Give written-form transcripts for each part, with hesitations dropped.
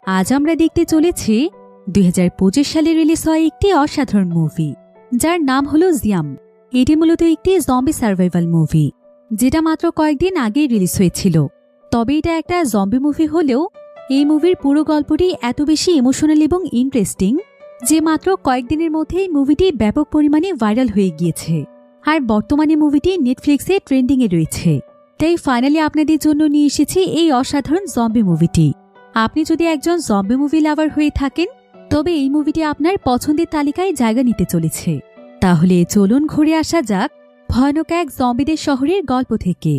আজ আমরা দেখতে চলেছি 2025 সালে রিলিজ হওয়া একটি অসাধারণ মুভি, যার নাম হলো জিয়াম। এটি মূলত একটি জম্বি সার্ভাইভাল মুভি, যেটা মাত্র কয়েকদিন আগেই রিলিজ হয়েছিল। তবে এটা একটা জম্বি মুভি হলেও এই মুভির পুরো গল্পটি এত বেশি ইমোশনাল এবং ইন্টারেস্টিং যে মাত্র কয়েকদিনের মধ্যেই মুভিটি ব্যাপক পরিমাণে ভাইরাল হয়ে গিয়েছে। আর বর্তমানে মুভিটি নেটফ্লিক্সে ট্রেন্ডিংয়ে রয়েছে। তাই ফাইনালি আপনাদের জন্য নিয়ে এসেছি এই অসাধারণ জম্বি মুভিটি। আপনি যদি একজন জম্বি মুভি লাভার হয়ে থাকেন, তবে এই মুভিটি আপনার পছন্দের তালিকায় জায়গা নিতে চলেছে। তাহলে চলুন ঘুরে আসা যাক ভয়ানক এক জম্বিদের শহরের গল্প থেকে।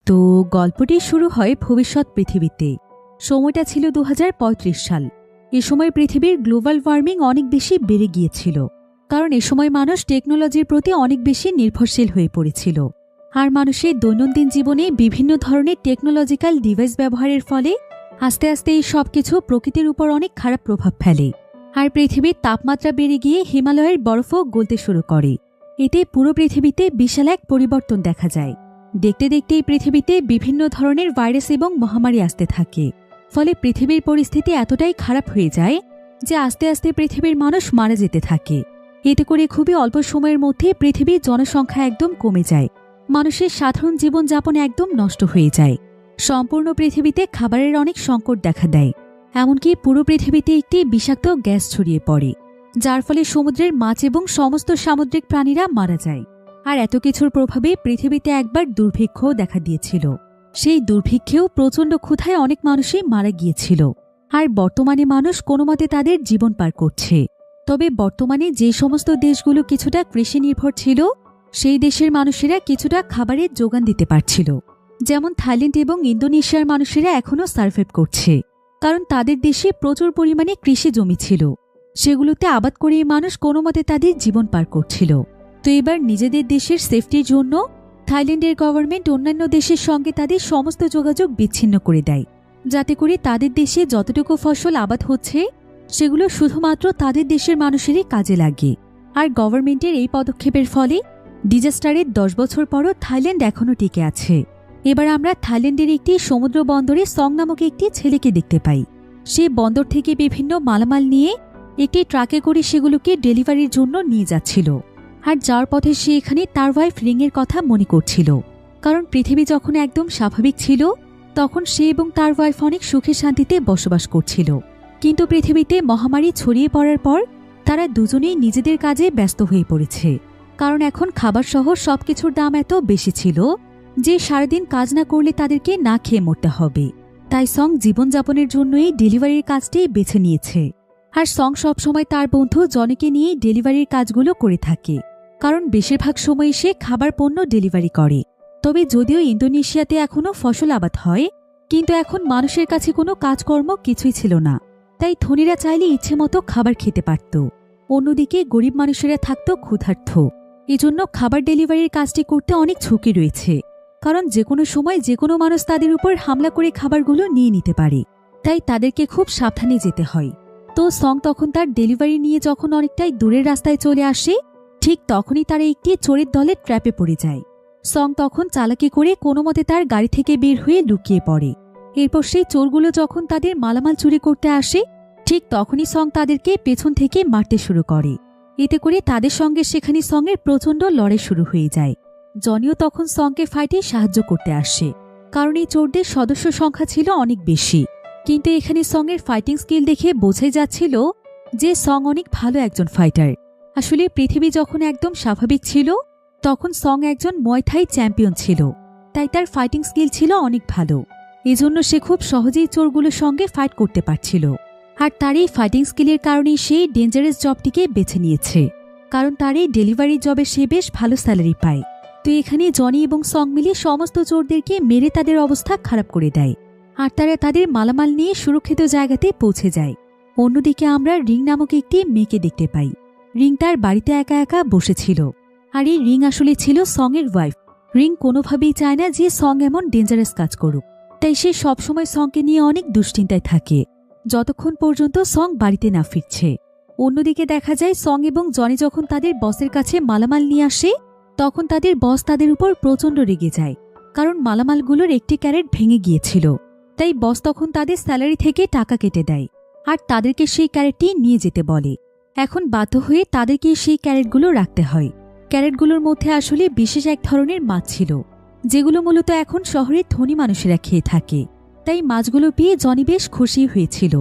তো গল্পটি শুরু হয় ভবিষ্যৎ পৃথিবীতে। সময়টা ছিল 2035 সাল। এ সময় পৃথিবীর গ্লোবাল ওয়ার্মিং অনেক বেশি বেড়ে গিয়েছিল, কারণ এ সময় মানুষ টেকনোলজির প্রতি অনেক বেশি নির্ভরশীল হয়ে পড়েছিল। আর মানুষের দৈনন্দিন জীবনে বিভিন্ন ধরনের টেকনোলজিক্যাল ডিভাইস ব্যবহারের ফলে আস্তে আস্তে এই সব কিছু প্রকৃতির উপর অনেক খারাপ প্রভাব ফেলে। আর পৃথিবীর তাপমাত্রা বেড়ে গিয়ে হিমালয়ের বরফও গলতে শুরু করে। এতে পুরো পৃথিবীতে বিশাল এক পরিবর্তন দেখা যায়। দেখতে দেখতে এই পৃথিবীতে বিভিন্ন ধরনের ভাইরাস এবং মহামারী আসতে থাকে। ফলে পৃথিবীর পরিস্থিতি এতটাই খারাপ হয়ে যায় যে আস্তে আস্তে পৃথিবীর মানুষ মারা যেতে থাকে। এতে করে খুবই অল্প সময়ের মধ্যে পৃথিবীর জনসংখ্যা একদম কমে যায়। মানুষের সাধারণ জীবনযাপন একদম নষ্ট হয়ে যায়। সম্পূর্ণ পৃথিবীতে খাবারের অনেক সংকট দেখা দেয়। এমনকি পুরো পৃথিবীতে একটি বিষাক্ত গ্যাস ছড়িয়ে পড়ে, যার ফলে সমুদ্রের মাছ এবং সমস্ত সামুদ্রিক প্রাণীরা মারা যায়। আর এত কিছুর প্রভাবে পৃথিবীতে একবার দুর্ভিক্ষও দেখা দিয়েছিল। সেই দুর্ভিক্ষেও প্রচণ্ড ক্ষুধায় অনেক মানুষই মারা গিয়েছিল। আর বর্তমানে মানুষ কোনোমতে তাদের জীবন পার করছে। তবে বর্তমানে যে সমস্ত দেশগুলো কিছুটা কৃষি নির্ভর ছিল, সেই দেশের মানুষেরা কিছুটা খাবারের যোগান দিতে পারছিল। যেমন থাইল্যান্ড এবং ইন্দোনেশিয়ার মানুষেরা এখনও সার্ভাইভ করছে, কারণ তাদের দেশে প্রচুর পরিমাণে কৃষি জমি ছিল। সেগুলোতে আবাদ করে মানুষ কোনোমতে তাদের জীবন পার করছিল। তো এবার নিজেদের দেশের সেফটির জন্য থাইল্যান্ডের গভর্নমেন্ট অন্যান্য দেশের সঙ্গে তাদের সমস্ত যোগাযোগ বিচ্ছিন্ন করে দেয়, যাতে করে তাদের দেশে যতটুকু ফসল আবাদ হচ্ছে সেগুলো শুধুমাত্র তাদের দেশের মানুষেরই কাজে লাগে। আর গভর্নমেন্টের এই পদক্ষেপের ফলে ডিজাস্টারের 10 বছর পরও থাইল্যান্ড এখনও টিকে আছে। এবার আমরা থাইল্যান্ডের একটি সমুদ্র বন্দরে সং নামক একটি ছেলেকে দেখতে পাই। সে বন্দর থেকে বিভিন্ন মালামাল নিয়ে একটি ট্রাকে করে সেগুলোকে ডেলিভারির জন্য নিয়ে যাচ্ছিল। আর যার পথে সে এখানে তার ওয়াইফ রিংয়ের কথা মনে করছিল, কারণ পৃথিবী যখন একদম স্বাভাবিক ছিল তখন সে এবং তার ওয়াইফ অনেক সুখে শান্তিতে বসবাস করছিল। কিন্তু পৃথিবীতে মহামারী ছড়িয়ে পড়ার পর তারা দুজনেই নিজেদের কাজে ব্যস্ত হয়ে পড়েছে। কারণ এখন খাবার সহ সবকিছুর দাম এত বেশি ছিল যে সারাদিন কাজ না করলে তাদেরকে না খেয়ে মরতে হবে। তাই সং জীবনযাপনের জন্য এই ডেলিভারির কাজটি বেছে নিয়েছে। আর সং সবসময় তার বন্ধু জনিকে নিয়ে ডেলিভারির কাজগুলো করে থাকে, কারণ বেশিরভাগ সময় সে খাবার পণ্য ডেলিভারি করে। তবে যদিও ইন্দোনেশিয়াতে এখনও ফসল আবাদ হয়, কিন্তু এখন মানুষের কাছে কোনো কাজকর্ম কিছুই ছিল না। তাই ধনীরা চাইলে ইচ্ছে মতো খাবার খেতে পারত। অন্যদিকে গরিব মানুষেরা থাকত ক্ষুধার্ত। এজন্য খাবার ডেলিভারির কাজটি করতে অনেক ঝুঁকি রয়েছে, কারণ যে কোনো সময় যে কোনো মানুষ তাদের উপর হামলা করে খাবারগুলো নিয়ে নিতে পারে। তাই তাদেরকে খুব সাবধানে যেতে হয়। তো সং তখন তার ডেলিভারি নিয়ে যখন অনেকটাই দূরের রাস্তায় চলে আসে, ঠিক তখনই তারা একটি চোরের দলের ট্র্যাপে পড়ে যায়। সং তখন চালাকি করে কোনোমতে তার গাড়ি থেকে বের হয়ে লুকিয়ে পড়ে। এরপর সেই চোরগুলো যখন তাদের মালামাল চুরি করতে আসে, ঠিক তখনই সং তাদেরকে পেছন থেকে মারতে শুরু করে। এতে করে তাদের সঙ্গে সেখানে সঙ্গের প্রচণ্ড লড়াই শুরু হয়ে যায়। জনিও তখন সঙ্গকে ফাইটে সাহায্য করতে আসে, কারণ এই চোরদের সদস্য সংখ্যা ছিল অনেক বেশি। কিন্তু এখানে সঙ্গের ফাইটিং স্কিল দেখে বোঝাই যাচ্ছিল যে সং অনেক ভালো একজন ফাইটার। আসলে পৃথিবী যখন একদম স্বাভাবিক ছিল তখন সং একজন মুয়াই থাই চ্যাম্পিয়ন ছিল, তাই তার ফাইটিং স্কিল ছিল অনেক ভালো। এজন্য সে খুব সহজেই চোরগুলোর সঙ্গে ফাইট করতে পারছিল। আর তার এই ফাইটিং স্কিলের কারণেই সে ডেঞ্জারাস জবটিকে বেছে নিয়েছে, কারণ তার এই ডেলিভারি জবে সে বেশ ভালো স্যালারি পায়। তো এখানে জনি এবং সং মিলে সমস্ত চোরদেরকে মেরে তাদের অবস্থা খারাপ করে দেয়। আর তারা তাদের মালামাল নিয়ে সুরক্ষিত জায়গাতে পৌঁছে যায়। অন্যদিকে আমরা রিং নামক একটি মেয়েকে দেখতে পাই। রিং তার বাড়িতে একা একা বসেছিল। আর এই রিং আসলে ছিল সং এর ওয়াইফ। রিং কোনোভাবেই চায় না যে সং এমন ডেঞ্জারাস কাজ করুক, তাই সে সবসময় সংকে নিয়ে অনেক দুশ্চিন্তায় থাকে, যতক্ষণ পর্যন্ত সং বাড়িতে না ফিরছে। অন্যদিকে দেখা যায় সং এবং জনি যখন তাদের বসের কাছে মালামাল নিয়ে আসে, তখন তাদের বস তাদের উপর প্রচণ্ড রেগে যায়, কারণ মালামালগুলোর একটি ক্যারেট ভেঙে গিয়েছিল। তাই বস তখন তাদের স্যালারি থেকে টাকা কেটে দেয় আর তাদেরকে সেই ক্যারেটটি নিয়ে যেতে বলে। এখন বাধ্য হয়ে তাদেরকে সেই ক্যারেটগুলো রাখতে হয়। ক্যারেটগুলোর মধ্যে আসলে বিশেষ এক ধরনের মাছ ছিল, যেগুলো মূলত এখন শহরের ধনী মানুষেরা খেয়ে থাকে। তাই মাছগুলো পেয়ে জনি বেশ খুশি হয়েছিল,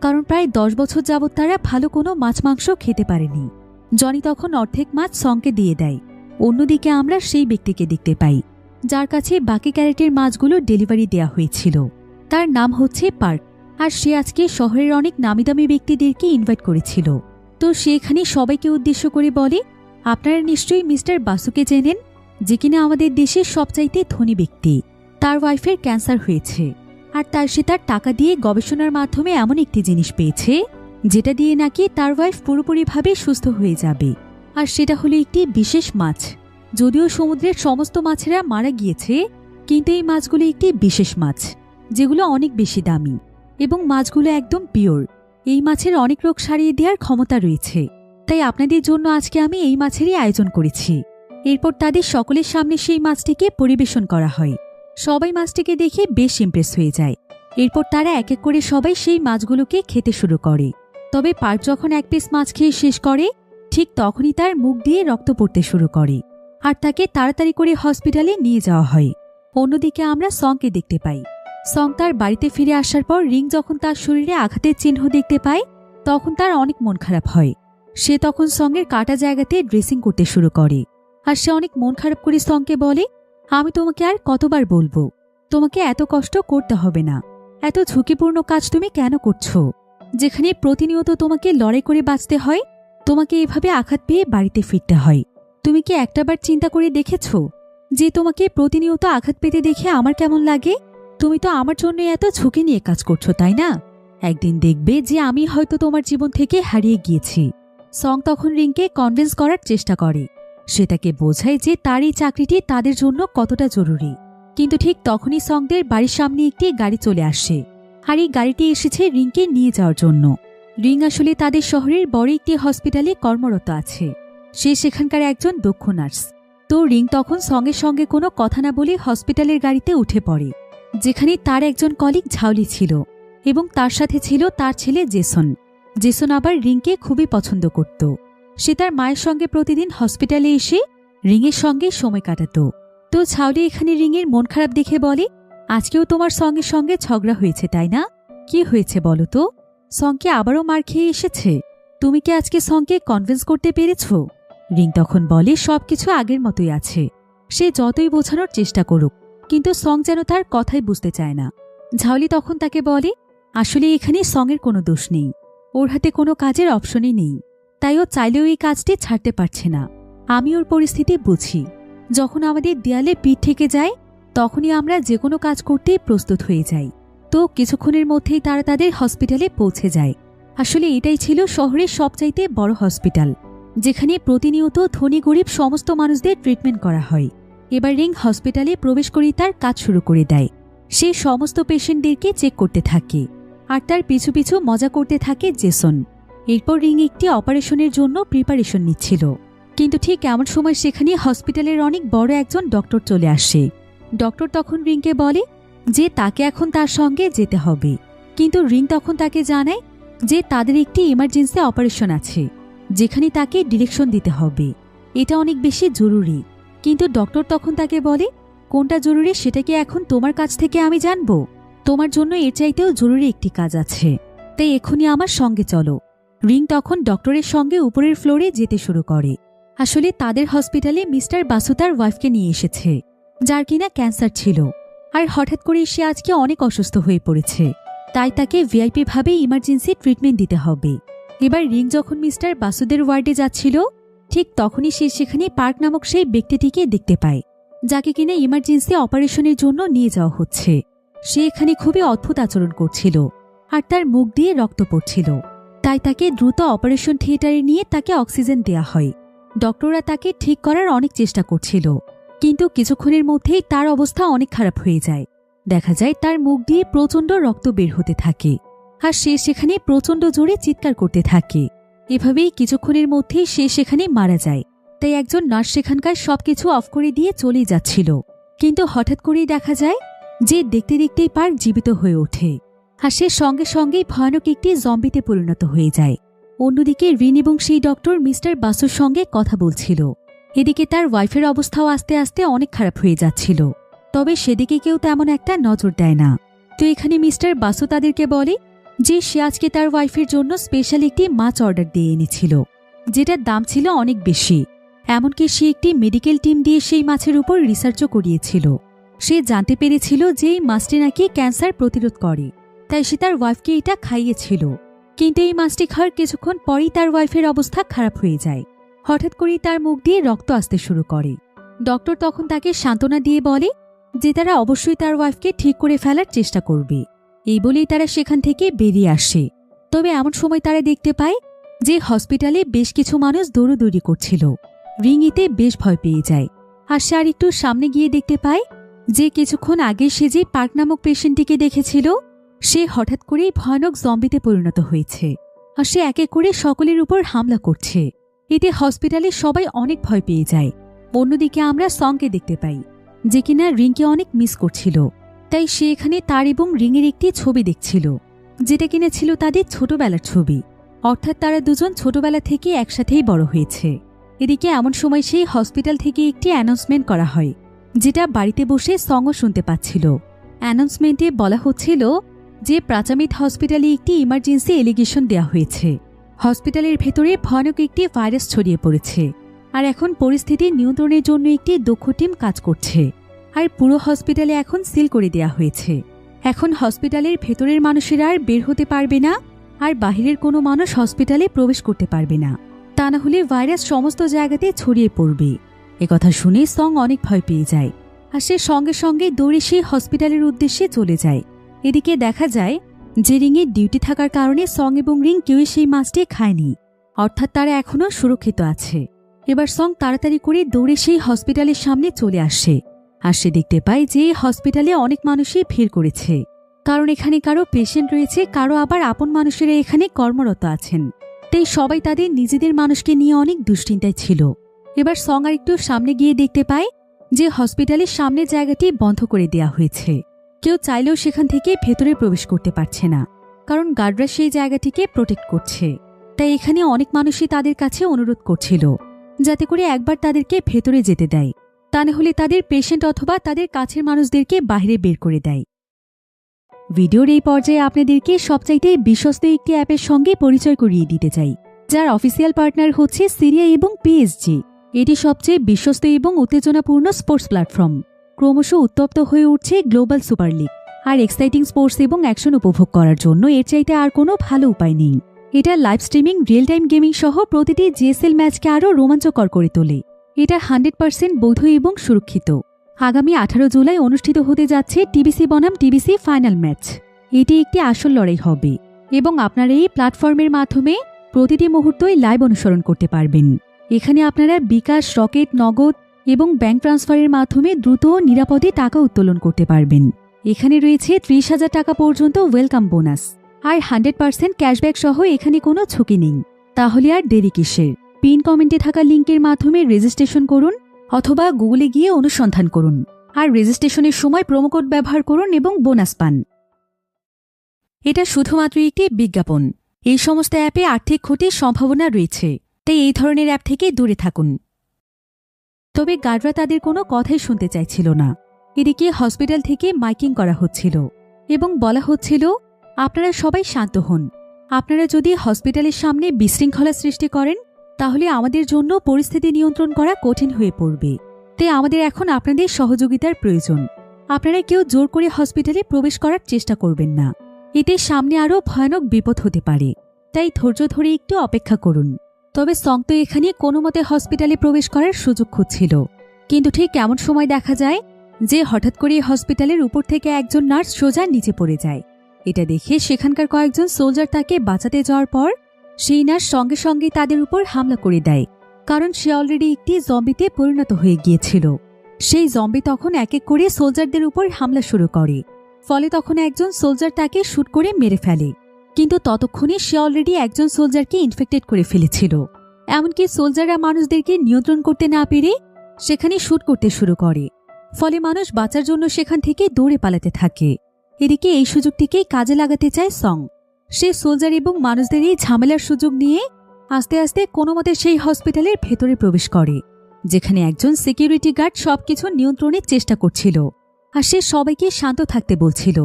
কারণ প্রায় 10 বছর যাবৎ তারা ভালো কোনো মাছ মাংস খেতে পারেনি। জনি তখন অর্ধেক মাছ সঙ্গকে দিয়ে দেয়। অন্যদিকে আমরা সেই ব্যক্তিকে দেখতে পাই যার কাছে বাকি ক্যারেটের মাছগুলো ডেলিভারি দেয়া হয়েছিল। তার নাম হচ্ছে পার্ক, আর সে আজকে শহরের অনেক নামিদামি ব্যক্তিদেরকে ইনভাইট করেছিল। তো সে এখানে সবাইকে উদ্দেশ্য করে বলে, আপনারা নিশ্চয়ই মিস্টার বাসুকে চেনেন, যে কিনা আমাদের দেশের সবচাইতে ধনী ব্যক্তি। তার ওয়াইফের ক্যান্সার হয়েছে, আর সে তার টাকা দিয়ে গবেষণার মাধ্যমে এমন একটি জিনিস পেয়েছে যেটা দিয়ে নাকি তার ওয়াইফ পুরোপুরিভাবে সুস্থ হয়ে যাবে। আর সেটা হলো একটি বিশেষ মাছ। যদিও সমুদ্রের সমস্ত মাছেরা মারা গিয়েছে, কিন্তু এই মাছগুলো একটি বিশেষ মাছ, যেগুলো অনেক বেশি দামি, এবং মাছগুলো একদম পিওর। এই মাছের অনেক রোগ সারিয়ে দেওয়ার ক্ষমতা রয়েছে। তাই আপনাদের জন্য আজকে আমি এই মাছেরই আয়োজন করেছি। এরপর তাদের সকলের সামনে সেই মাছটিকে পরিবেশন করা হয়। সবাই মাছটিকে দেখে বেশ ইমপ্রেস হয়ে যায়। এরপর তারা এক এক করে সবাই সেই মাছগুলোকে খেতে শুরু করে। তবে পার্ক যখন এক পিস মাছ খেয়ে শেষ করে, ঠিক তখনই তার মুখ দিয়ে রক্ত পড়তে শুরু করে, আর তাকে তাড়াতাড়ি করে হসপিটালে নিয়ে যাওয়া হয়। অন্যদিকে আমরা সঙ্গকে দেখতে পাই। সং তার বাড়িতে ফিরে আসার পর রিং যখন তার শরীরে আঘাতের চিহ্ন দেখতে পায়, তখন তার অনেক মন খারাপ হয়। সে তখন সঙ্গের কাটা জায়গাতে ড্রেসিং করতে শুরু করে, আর সে অনেক মন খারাপ করে সঙ্গকে বলে, আমি তোমাকে আর কতবার বলবো, তোমাকে এত কষ্ট করতে হবে না। এত ঝুঁকিপূর্ণ কাজ তুমি কেন করছো, যেখানে প্রতিনিয়ত তোমাকে লড়াই করে বাঁচতে হয়? তোমাকে এভাবে আঘাত পেয়ে বাড়িতে ফিরতে হয়। তুমি কি একটাবার চিন্তা করে দেখেছ যে তোমাকে প্রতিনিয়ত আঘাত পেতে দেখে আমার কেমন লাগে? তুমি তো আমার জন্য এত ঝুঁকি নিয়ে কাজ করছো, তাই না? একদিন দেখবে যে আমি হয়তো তোমার জীবন থেকে হারিয়ে গিয়েছি। সং তখন রিংকে কনভিন্স করার চেষ্টা করে। সে তাকে বোঝায় যে তার এই চাকরিটি তাদের জন্য কতটা জরুরি। কিন্তু ঠিক তখনই সঙ্গদের বাড়ির সামনে একটি গাড়ি চলে আসে, আর এই গাড়িটি এসেছে রিংকে নিয়ে যাওয়ার জন্য। রিং আসলে তাদের শহরের বড় একটি হসপিটালে কর্মরত আছে। সে সেখানকার একজন দক্ষ নার্স। তো রিং তখন সঙ্গে সঙ্গে কোনো কথা না বলে হসপিটালের গাড়িতে উঠে পড়ে, যেখানে তার একজন কলিগ ঝাউলি ছিল, এবং তার সাথে ছিল তার ছেলে জেসন। জেসন আবার রিংকে খুবই পছন্দ করত। সে তার মায়ের সঙ্গে প্রতিদিন হসপিটালে এসে রিংয়ের সঙ্গে সময় কাটাত। তো ঝাউলি এখানে রিংয়ের মন খারাপ দেখে বলে, আজকেও তোমার সঙ্গে সঙ্গে ঝগড়া হয়েছে, তাই না? কি হয়েছে বলো তো? সঙ্গে আবারও মার খেয়ে এসেছে। তুমি কি আজকে সঙ্গে কনভিন্স করতে পেরেছ? রিং তখন বলে, সবকিছু আগের মতোই আছে। সে যতই বোঝানোর চেষ্টা করুক, কিন্তু সং যেন তার কথাই বুঝতে চায় না। ঝাউলি তখন তাকে বলে, আসলে এখানে সঙের কোনো দোষ নেই। ওর হাতে কোনো কাজের অপশনই নেই, তাই ও চাইলেও এই কাজটি ছাড়তে পারছে না। আমি ওর পরিস্থিতি বুঝি। যখন আমাদের দেয়ালে পিঠ ঠেকে যায়, তখনই আমরা যে কোনো কাজ করতেই প্রস্তুত হয়ে যাই। তো কিছুক্ষণের মধ্যেই তারা তাদের হসপিটালে পৌঁছে যায়। আসলে এটাই ছিল শহরের সবচাইতে বড় হসপিটাল, যেখানে প্রতিনিয়ত ধনী গরিব সমস্ত মানুষদের ট্রিটমেন্ট করা হয়। এবার রিং হসপিটালে প্রবেশ করে তার কাজ শুরু করে দেয়। সে সমস্ত পেশেন্টদেরকে চেক করতে থাকে, আর তার পিছু পিছু মজা করতে থাকে জেসন। এরপর রিং একটি অপারেশনের জন্য প্রিপারেশন নিচ্ছিল, কিন্তু ঠিক এমন সময় সেখানে হসপিটালের অনেক বড় একজন ডক্টর চলে আসে। ডক্টর তখন রিংকে বলে যে তাকে এখন তার সঙ্গে যেতে হবে, কিন্তু রিং তখন তাকে জানায় যে তাদের একটি ইমার্জেন্সি অপারেশন আছে, যেখানে তাকে ডিরেকশন দিতে হবে। এটা অনেক বেশি জরুরি। কিন্তু ডক্টর তখন তাকে বলে, কোনটা জরুরি সেটা কি এখন তোমার কাছ থেকে আমি জানব? তোমার জন্য এর চাইতেও জরুরি একটি কাজ আছে, তাই এখনই আমার সঙ্গে চলো। রিং তখন ডক্টরের সঙ্গে উপরের ফ্লোরে যেতে শুরু করে। আসলে তাদের হসপিটালে মিস্টার বাসু তার ওয়াইফকে নিয়ে এসেছে, যার কিনা ক্যান্সার ছিল, আর হঠাৎ করে সে আজকে অনেক অসুস্থ হয়ে পড়েছে। তাই তাকে ভিআইপি ভাবে ইমার্জেন্সি ট্রিটমেন্ট দিতে হবে। এবার রিং যখন মিস্টার বাসুদের ওয়ার্ডে যাচ্ছিল, ঠিক তখনই সে সেখানে পার্ক নামক সেই ব্যক্তিটিকে দেখতে পায়, যাকে কিনা ইমার্জেন্সি অপারেশনের জন্য নিয়ে যাওয়া হচ্ছে। সে এখানে খুবই অদ্ভুত আচরণ করছিল, আর তার মুখ দিয়ে রক্ত পড়ছিল। তাই তাকে দ্রুত অপারেশন থিয়েটারে নিয়ে তাকে অক্সিজেন দেয়া হয়। ডক্টররা তাকে ঠিক করার অনেক চেষ্টা করছিল, কিন্তু কিছুক্ষণের মধ্যেই তার অবস্থা অনেক খারাপ হয়ে যায়। দেখা যায় তার মুখ দিয়ে প্রচণ্ড রক্ত বের হতে থাকে, আর সে সেখানে প্রচণ্ড জোরে চিৎকার করতে থাকে। এভাবেই কিছুক্ষণের মধ্যেই সে সেখানে মারা যায়। তাই একজন নার্স সেখানকার সবকিছু অফ করে দিয়ে চলে যাচ্ছিল, কিন্তু হঠাৎ করেই দেখা যায় যে দেখতে দেখতেই পার্ক জীবিত হয়ে ওঠে আর সে সঙ্গে সঙ্গেই ভয়ানক একটি জম্বিতে পরিণত হয়ে যায়। অন্যদিকে রিন এবং সেই ডক্টর মিস্টার বাসুর সঙ্গে কথা বলছিল। এদিকে তার ওয়াইফের অবস্থাও আস্তে আস্তে অনেক খারাপ হয়ে যাচ্ছিল, তবে সেদিকে কেউ তেমন একটা নজর দেয় না। তো এখানে মিস্টার বাসু তাদেরকে বলে যে সে আজকে তার ওয়াইফের জন্য স্পেশাল একটি মাছ অর্ডার দিয়ে এনেছিল, যেটার দাম ছিল অনেক বেশি। এমনকি সে একটি মেডিকেল টিম দিয়ে সেই মাছের উপর রিসার্চও করিয়েছিল। সে জানতে পেরেছিল যে এই মাছটি নাকি ক্যান্সার প্রতিরোধ করে, তাই সে তার ওয়াইফকে এটা খাইয়েছিল। কিন্তু এই মাছটি খাওয়ার কিছুক্ষণ পরেই তার ওয়াইফের অবস্থা খারাপ হয়ে যায়। হঠাৎ করেই তার মুখ দিয়ে রক্ত আসতে শুরু করে। ডক্টর তখন তাকে সান্ত্বনা দিয়ে বলে যে তারা অবশ্যই তার ওয়াইফকে ঠিক করে ফেলার চেষ্টা করবে। এই বলেই তারা সেখান থেকে বেরিয়ে আসে। তবে এমন সময় তারা দেখতে পায় যে হসপিটালে বেশ কিছু মানুষ দৌড়দৌড়ি করছিল। রিং এতে বেশ ভয় পেয়ে যায় আর সে আর একটু সামনে গিয়ে দেখতে পায় যে কিছুক্ষণ আগে সে যে পার্ক নামক পেশেন্টটিকে দেখেছিল সে হঠাৎ করেই ভয়ানক জম্বিতে পরিণত হয়েছে আর সে একে করে সকলের উপর হামলা করছে। এতে হসপিটালে সবাই অনেক ভয় পেয়ে যায়। অন্যদিকে আমরা সংকে দেখতে পাই যে কিনা রিংকে অনেক মিস করছিল, তাই সে এখানে তার এবং রিংয়ের একটি ছবি দেখছিল, যেটা কিনা ছিল তাদের ছোটবেলার ছবি। অর্থাৎ তারা দুজন ছোটবেলা থেকে একসাথেই বড় হয়েছে। এদিকে এমন সময় সেই হসপিটাল থেকে একটি অ্যানাউন্সমেন্ট করা হয়, যেটা বাড়িতে বসে সংও শুনতে পাচ্ছিল। অ্যানাউন্সমেন্টে বলা হচ্ছিল যে প্রাচামিত হসপিটালে একটি ইমার্জেন্সি এলিগেশন দেওয়া হয়েছে। হসপিটালের ভেতরে ভয়ানক একটি ভাইরাস ছড়িয়ে পড়েছে আর এখন পরিস্থিতি নিয়ন্ত্রণের জন্য একটি দক্ষ টিম কাজ করছে। আর পুরো হসপিটালে এখন সিল করে দেওয়া হয়েছে। এখন হসপিটালের ভেতরের মানুষেরা আর বের হতে পারবে না, আর বাহিরের কোনো মানুষ হসপিটালে প্রবেশ করতে পারবে না, তা না হলে ভাইরাস সমস্ত জায়গাতে ছড়িয়ে পড়বে। একথা শুনে সং অনেক ভয় পেয়ে যায় আর সে সঙ্গে সঙ্গে দৌড়ে সেই হসপিটালের উদ্দেশ্যে চলে যায়। এদিকে দেখা যায় যে রিংয়ের ডিউটি থাকার কারণে সং এবং রিং কেউই সেই মাছটি খায়নি, অর্থাৎ তারা এখনও সুরক্ষিত আছে। এবার সং তাড়াতাড়ি করে দৌড়ে সেই হসপিটালের সামনে চলে আসে আর সে দেখতে পায় যে হসপিটালে অনেক মানুষই ভিড় করেছে, কারণ এখানে কারো পেশেন্ট রয়েছে, কারো আবার আপন মানুষেরা এখানে কর্মরত আছেন। তাই সবাই তাদের নিজেদের মানুষকে নিয়ে অনেক দুশ্চিন্তায় ছিল। এবার সং আর একটু সামনে গিয়ে দেখতে পায় যে হসপিটালের সামনের জায়গাটি বন্ধ করে দেওয়া হয়েছে। কেউ চাইলেও সেখান থেকে ভেতরে প্রবেশ করতে পারছে না, কারণ গার্ডরা সেই জায়গাটিকে প্রোটেক্ট করছে। তাই এখানে অনেক মানুষই তাদের কাছে অনুরোধ করছিল যাতে করে একবার তাদেরকে ভেতরে যেতে দেয়, তা না হলে তাদের পেশেন্ট অথবা তাদের কাছের মানুষদেরকে বাইরে বের করে দেয়। ভিডিওর এই পর্যায়ে আপনাদেরকে সবচাইতে বিশ্বস্ত একটি অ্যাপের সঙ্গে পরিচয় করিয়ে দিতে চাই, যার অফিসিয়াল পার্টনার হচ্ছে সিরিয়া এবং পিএসজি। এটি সবচেয়ে বিশ্বস্ত এবং উত্তেজনাপূর্ণ স্পোর্টস প্ল্যাটফর্ম। ক্রমশ উত্তপ্ত হয়ে উঠছে গ্লোবাল সুপার লিগ, আর এক্সাইটিং স্পোর্টস এবং অ্যাকশন উপভোগ করার জন্য এর চাইতে আর কোনো ভালো উপায় নেই। এটা live streaming, real time gaming সহ প্রতিটি জিএসএল ম্যাচকে আরও রোমাঞ্চকর করে তোলে। এটা 100% বৈধ এবং সুরক্ষিত। আগামী 18 জুলাই অনুষ্ঠিত হতে যাচ্ছে টিবিসি বনাম টিবিসি ফাইনাল ম্যাচ। এটি একটি আসল লড়াই হবে এবং আপনারা এই প্ল্যাটফর্মের মাধ্যমে প্রতিটি মুহূর্তই লাইভ অনুসরণ করতে পারবেন। এখানে আপনারা বিকাশ, রকেট, নগদ এবং ব্যাংক ট্রান্সফারের মাধ্যমে দ্রুত ও নিরাপদে টাকা উত্তোলন করতে পারবেন। এখানে রয়েছে 30,000 টাকা পর্যন্ত ওয়েলকাম বোনাস আর 100% ক্যাশব্যাক সহ এখানে কোনো ঝুঁকি নেই। তাহলে আর দেরি কিসের? পিন কমেন্টে থাকা লিঙ্কের মাধ্যমে রেজিস্ট্রেশন করুন অথবা গুগলে গিয়ে অনুসন্ধান করুন, আর রেজিস্ট্রেশনের সময় প্রোমোকোড ব্যবহার করুন এবং বোনাস পান। এটা শুধুমাত্র একটি বিজ্ঞাপন। এই সমস্ত অ্যাপে আর্থিক ক্ষতির সম্ভাবনা রয়েছে, তাই এই ধরনের অ্যাপ থেকে দূরে থাকুন। তবে গার্ডরা তাদের কোনো কথাই শুনতে চাইছিল না। এদিকে হসপিটাল থেকে মাইকিং করা হচ্ছিল এবং বলা হচ্ছিল, আপনারা সবাই শান্ত হন। আপনারা যদি হসপিটালের সামনে বিশৃঙ্খলা সৃষ্টি করেন তাহলে আমাদের জন্য পরিস্থিতি নিয়ন্ত্রণ করা কঠিন হয়ে পড়বে। তাই আমাদের এখন আপনাদের সহযোগিতার প্রয়োজন। আপনারা কেউ জোর করে হসপিটালে প্রবেশ করার চেষ্টা করবেন না। এতে সামনে আরও ভয়ানক বিপদ হতে পারে, তাই ধৈর্য ধরে একটু অপেক্ষা করুন। তবে সং তো এখানে কোনো মতে হসপিটালে প্রবেশ করার সুযোগ খুঁজছিল, কিন্তু ঠিক এমন সময় দেখা যায় যে হঠাৎ করে হসপিটালের উপর থেকে একজন নার্স সোজা নিচে পড়ে যায়। এটা দেখে সেখানকার কয়েকজন সোলজার তাকে বাঁচাতে যাওয়ার পর সেই নার্স সঙ্গে সঙ্গে তাদের উপর হামলা করে দেয়, কারণ সে অলরেডি একটি জম্বিতে পরিণত হয়ে গিয়েছিল। সেই জম্বি তখন এক এক করে সোলজারদের উপর হামলা শুরু করে, ফলে তখন একজন সোলজার তাকে শুট করে মেরে ফেলে। কিন্তু ততক্ষণে সে অলরেডি একজন সোলজারকে ইনফেক্টেড করে ফেলেছিল। এমনকি সোলজাররা মানুষদেরকে নিয়ন্ত্রণ করতে না পেরে সেখানে শুট করতে শুরু করে, ফলে মানুষ বাঁচার জন্য সেখান থেকে দৌড়ে পালাতে থাকে। এদিকে এই সুযোগটিকেই কাজে লাগাতে চায় সং। সে সোলজার এবং মানুষদের এই ঝামেলার সুযোগ নিয়ে আস্তে আস্তে কোনোমতে সেই হসপিটালের ভেতরে প্রবেশ করে, যেখানে একজন সিকিউরিটি গার্ড সবকিছু নিয়ন্ত্রণের চেষ্টা করছিল আর সে সবাইকে শান্ত থাকতে বলছিল।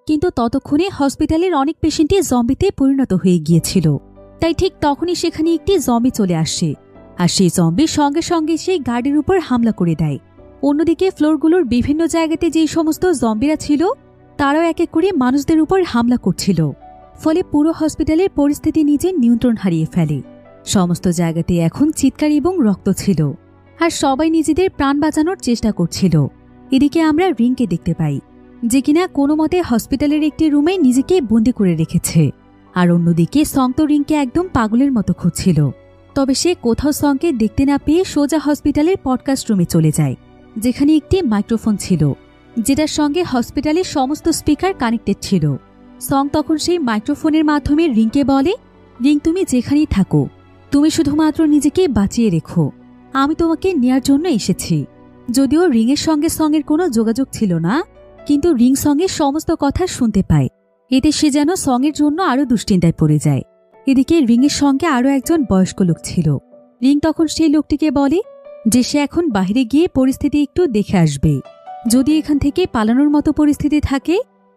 কিন্তু ততক্ষণে হসপিটালের অনেক পেশেন্টই জম্বিতে পরিণত হয়ে গিয়েছিল। তাই ঠিক তখনই সেখানে একটি জম্বি চলে আসে আর সেই জম্বি সঙ্গে সঙ্গে সেই গার্ডের উপর হামলা করে দেয়। অন্যদিকে ফ্লোরগুলোর বিভিন্ন জায়গাতে যেই সমস্ত জম্বিরা ছিল তারাও এক এক করে মানুষদের উপর হামলা করছিল। ফলে পুরো হসপিটালের পরিস্থিতি নিজের নিয়ন্ত্রণ হারিয়ে ফেলে। সমস্ত জায়গাতে এখন চিৎকার এবং রক্ত ছিল আর সবাই নিজেদের প্রাণ বাঁচানোর চেষ্টা করছিল। এদিকে আমরা রিংকে দেখতে পাই, যে কিনা কোনো মতে হসপিটালের একটি রুমে নিজেকে বন্দি করে রেখেছে। আর অন্যদিকে সং তো রিংকে একদম পাগলের মতো খুঁজছিল। তবে সে কোথাও সংকে দেখতে না পেয়ে সোজা হসপিটালের পডকাস্ট রুমে চলে যায়, যেখানে একটি মাইক্রোফোন ছিল, যেটার সঙ্গে হসপিটালের সমস্ত স্পিকার কানেক্টেড ছিল। সং তখন সেই মাইক্রোফোনের মাধ্যমে রিংকে বলে, রিং তুমি যেখানেই থাকো, তুমি শুধুমাত্র নিজেকে বাঁচিয়ে রেখো, আমি তোমাকে নেয়ার জন্য এসেছি। যদিও রিংয়ের সঙ্গে সঙ্গের কোনো যোগাযোগ ছিল না, কিন্তু রিং সঙ্গের সমস্ত কথা শুনতে পায়। এতে সে যেন সঙ্গের জন্য আরও দুশ্চিন্তায় পড়ে যায়। এদিকে রিংয়ের সঙ্গে আরও একজন বয়স্ক লোক ছিল। রিং তখন সেই লোকটিকে বলে যে সে এখন বাইরে গিয়ে পরিস্থিতি একটু দেখে আসবে। যদি এখান থেকে পালানোর মতো পরিস্থিতি থাকে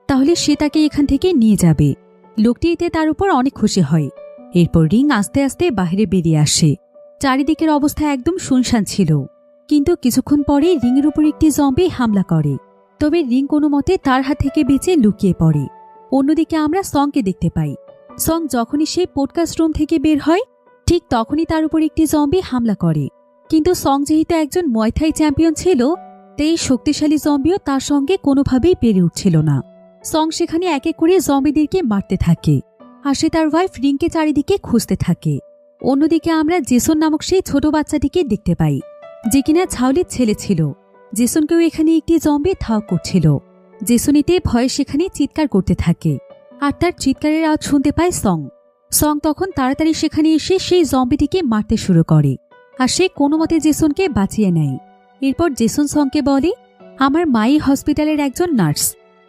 তাহলে সে তাকে এখান থেকে নিয়ে যাবে। লোকটি এতে তার উপর অনেক খুশি হয়। এরপর রিং আস্তে আস্তে বাইরে বেরিয়ে আসে। চারিদিকের অবস্থা একদম শুনশান ছিল, কিন্তু কিছুক্ষণ পরে রিংয়ের উপর একটি জম্বি হামলা করে। তবে রিং কোনো মতে তার হাত থেকে বেঁচে লুকিয়ে পড়ে। অন্যদিকে আমরা সংকে দেখতে পাই। সং যখনই সেই পডকাস্ট রুম থেকে বের হয় ঠিক তখনই তার উপর একটি জম্বি হামলা করে। কিন্তু সং যেহেতু একজন মুয়াই থাই চ্যাম্পিয়ন ছিল, তাই এই শক্তিশালী জম্বিও তার সঙ্গে কোনোভাবেই পেরে উঠছিল না। সং সেখানে এক এক করে জম্বিদেরকে মারতে থাকে আর সে তার ওয়াইফ রিংকে চারিদিকে খুঁজতে থাকে। অন্যদিকে আমরা জেসন নামক সেই ছোট বাচ্চাটিকে দেখতে পাই, যে কিনা ছাউলির ছেলে ছিল। জেসনকেও এখানে একটি জম্বি ধাওয়া করছিল। জেসন এতে ভয়ে সেখানে চিৎকার করতে থাকে আর তার চিৎকারের আওয়াজ শুনতে পায় সং। সং তখন তাড়াতাড়ি সেখানে এসে সেই জম্বিটিকে মারতে শুরু করে আর সে কোনো মতে জেসনকে বাঁচিয়ে নেয়। এরপর জেসন সংকে বলে, আমার মাই হসপিটালের একজন নার্স,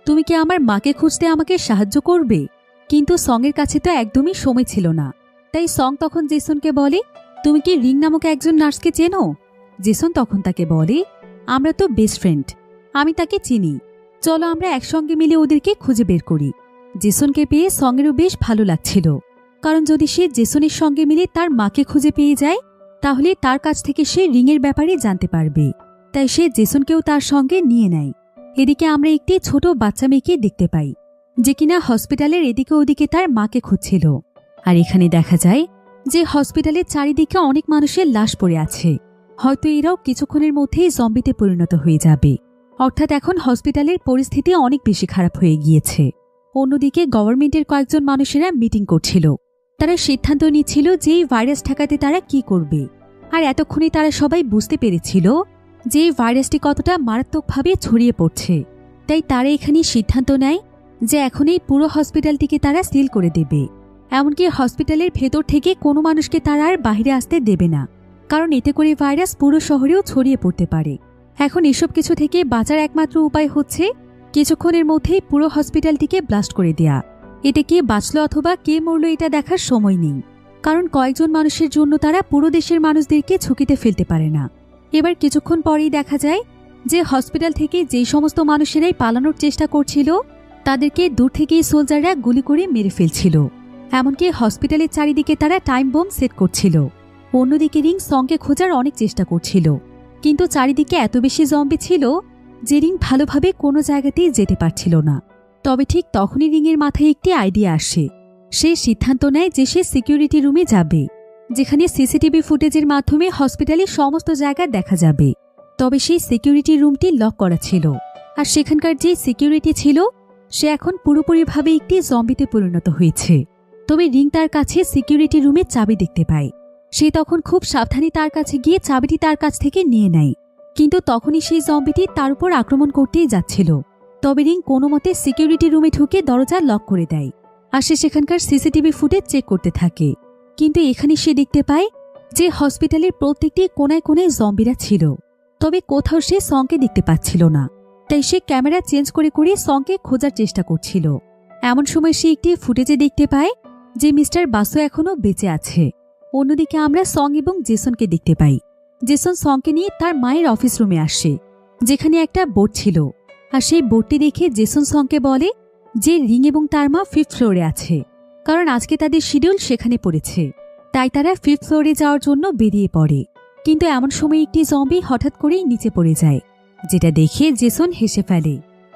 তুমি কি আমার মাকে খুঁজতে আমাকে সাহায্য করবে? কিন্তু সঙের কাছে তো একদমই সময় ছিল না। তাই সং তখন জেসনকে বলে, তুমি কি রিং নামক একজন নার্সকে চেনো? জেসন তখন তাকে বলে, আমরা তো বেস্ট ফ্রেন্ড, আমি তাকে চিনি, চলো আমরা একসঙ্গে মিলে ওদেরকে খুঁজে বের করি। জেসনকে পেয়ে সঙেরও বেশ ভালো লাগছিল, কারণ যদি সে জেসনের সঙ্গে মিলে তার মাকে খুঁজে পেয়ে যায় তাহলে তার কাছ থেকে সে রিংয়ের ব্যাপারে জানতে পারবে। তাই সে জেসনকেও তার সঙ্গে নিয়ে নেয়। এদিকে আমরা একটি ছোট বাচ্চা মেয়েকে দেখতে পাই, যে কিনা হসপিটালের এদিকে ওদিকে তার মাকে খুঁজছিল। আর এখানে দেখা যায় যে হসপিটালের চারিদিকে অনেক মানুষের লাশ পড়ে আছে। হয়তো এরাও কিছুক্ষণের মধ্যেই জম্বিতে পরিণত হয়ে যাবে। অর্থাৎ এখন হসপিটালের পরিস্থিতি অনেক বেশি খারাপ হয়ে গিয়েছে। অন্যদিকে গভর্নমেন্টের কয়েকজন মানুষেরা মিটিং করছিল। তারা সিদ্ধান্ত নিচ্ছিল যে এই ভাইরাস ঠেকাতে তারা কি করবে। আর এতক্ষণে তারা সবাই বুঝতে পেরেছিল যে এই ভাইরাসটি কতটা মারাত্মকভাবে ছড়িয়ে পড়ছে। তাই তারা এখানে সিদ্ধান্ত নেয় যে এখন এই পুরো হসপিটালটিকে তারা সিল করে দেবে। এমনকি হসপিটালের ভেতর থেকে কোনো মানুষকে তারা আর বাইরে আসতে দেবে না, কারণ এতে করে ভাইরাস পুরো শহরেও ছড়িয়ে পড়তে পারে। এখন এসব কিছু থেকে বাঁচার একমাত্র উপায় হচ্ছে কিছুক্ষণের মধ্যেই পুরো হসপিটালটিকে ব্লাস্ট করে দেয়া। এতে কে বাঁচল অথবা কে মরল এটা দেখার সময় নেই, কারণ কয়েকজন মানুষের জন্য তারা পুরো দেশের মানুষদেরকে ঝুঁকিতে ফেলতে পারে না। এবার কিছুক্ষণ পরেই দেখা যায় যে হসপিটাল থেকে যেই সমস্ত মানুষেরাই পালানোর চেষ্টা করছিল তাদেরকে দূর থেকেই সোলজাররা গুলি করে মেরে ফেলছিল। এমনকি হসপিটালের চারিদিকে তারা টাইম বোম সেট করছিল। অন্যদিকে রিং সংকে খোঁজার অনেক চেষ্টা করছিল, কিন্তু চারিদিকে এত বেশি জম্বি ছিল যে রিং ভালোভাবে কোনো জায়গাতেই যেতে পারছিল না। তবে ঠিক তখনই রিংয়ের মাথায় একটি আইডিয়া আসে। সে সিদ্ধান্ত নেয় যে সে সিকিউরিটি রুমে যাবে, যেখানে সিসিটিভি ফুটেজের মাধ্যমে হসপিটালের সমস্ত জায়গা দেখা যাবে। তবে সেই সিকিউরিটি রুমটি লক করা ছিল, আর সেখানকার যে সিকিউরিটি ছিল সে এখন পুরোপুরিভাবে একটি জম্বিতে পরিণত হয়েছে। তবে রিং তার কাছে সিকিউরিটি রুমের চাবি দেখতে পায়। সে তখন খুব সাবধানে তার কাছে গিয়ে চাবিটি তার কাছ থেকে নিয়ে নেয়, কিন্তু তখনই সেই জম্বিটি তার উপর আক্রমণ করতেই যাচ্ছিল। তবে রিং কোনো মতে সিকিউরিটি রুমে ঢুকে দরজা লক করে দেয়, আর সে সেখানকার সিসিটিভি ফুটেজ চেক করতে থাকে। কিন্তু এখানে সে দেখতে পায় যে হসপিটালের প্রত্যেকটি কোনায় কোনায় জম্বিরা ছিল। তবে কোথাও সে সংকে দেখতে পাচ্ছিল না। তাই সে ক্যামেরা চেঞ্জ করে করে সংকে খোঁজার চেষ্টা করছিল। এমন সময় সে একটি ফুটেজে দেখতে পায় যে মিস্টার বাসু এখনও বেঁচে আছে। অন্যদিকে আমরা সং এবং জেসনকে দেখতে পাই। জেসন সংকে নিয়ে তার মায়ের অফিস রুমে আসে, যেখানে একটা বোর্ড ছিল। আর সেই বোর্ডটি দেখে জেসন সংকে বলে যে রিং এবং তার মা 5th ফ্লোরে আছে, কারণ আজকে তাদের শিডিউল সেখানে পড়েছে। তাই তারা 5th ফ্লোরে যাওয়ার জন্য বেরিয়ে পড়ে। কিন্তু এমন সময় একটি জম্বি হঠাৎ করেই নিচে পড়ে যায়, যেটা দেখে জেসন হেসে ফেলে।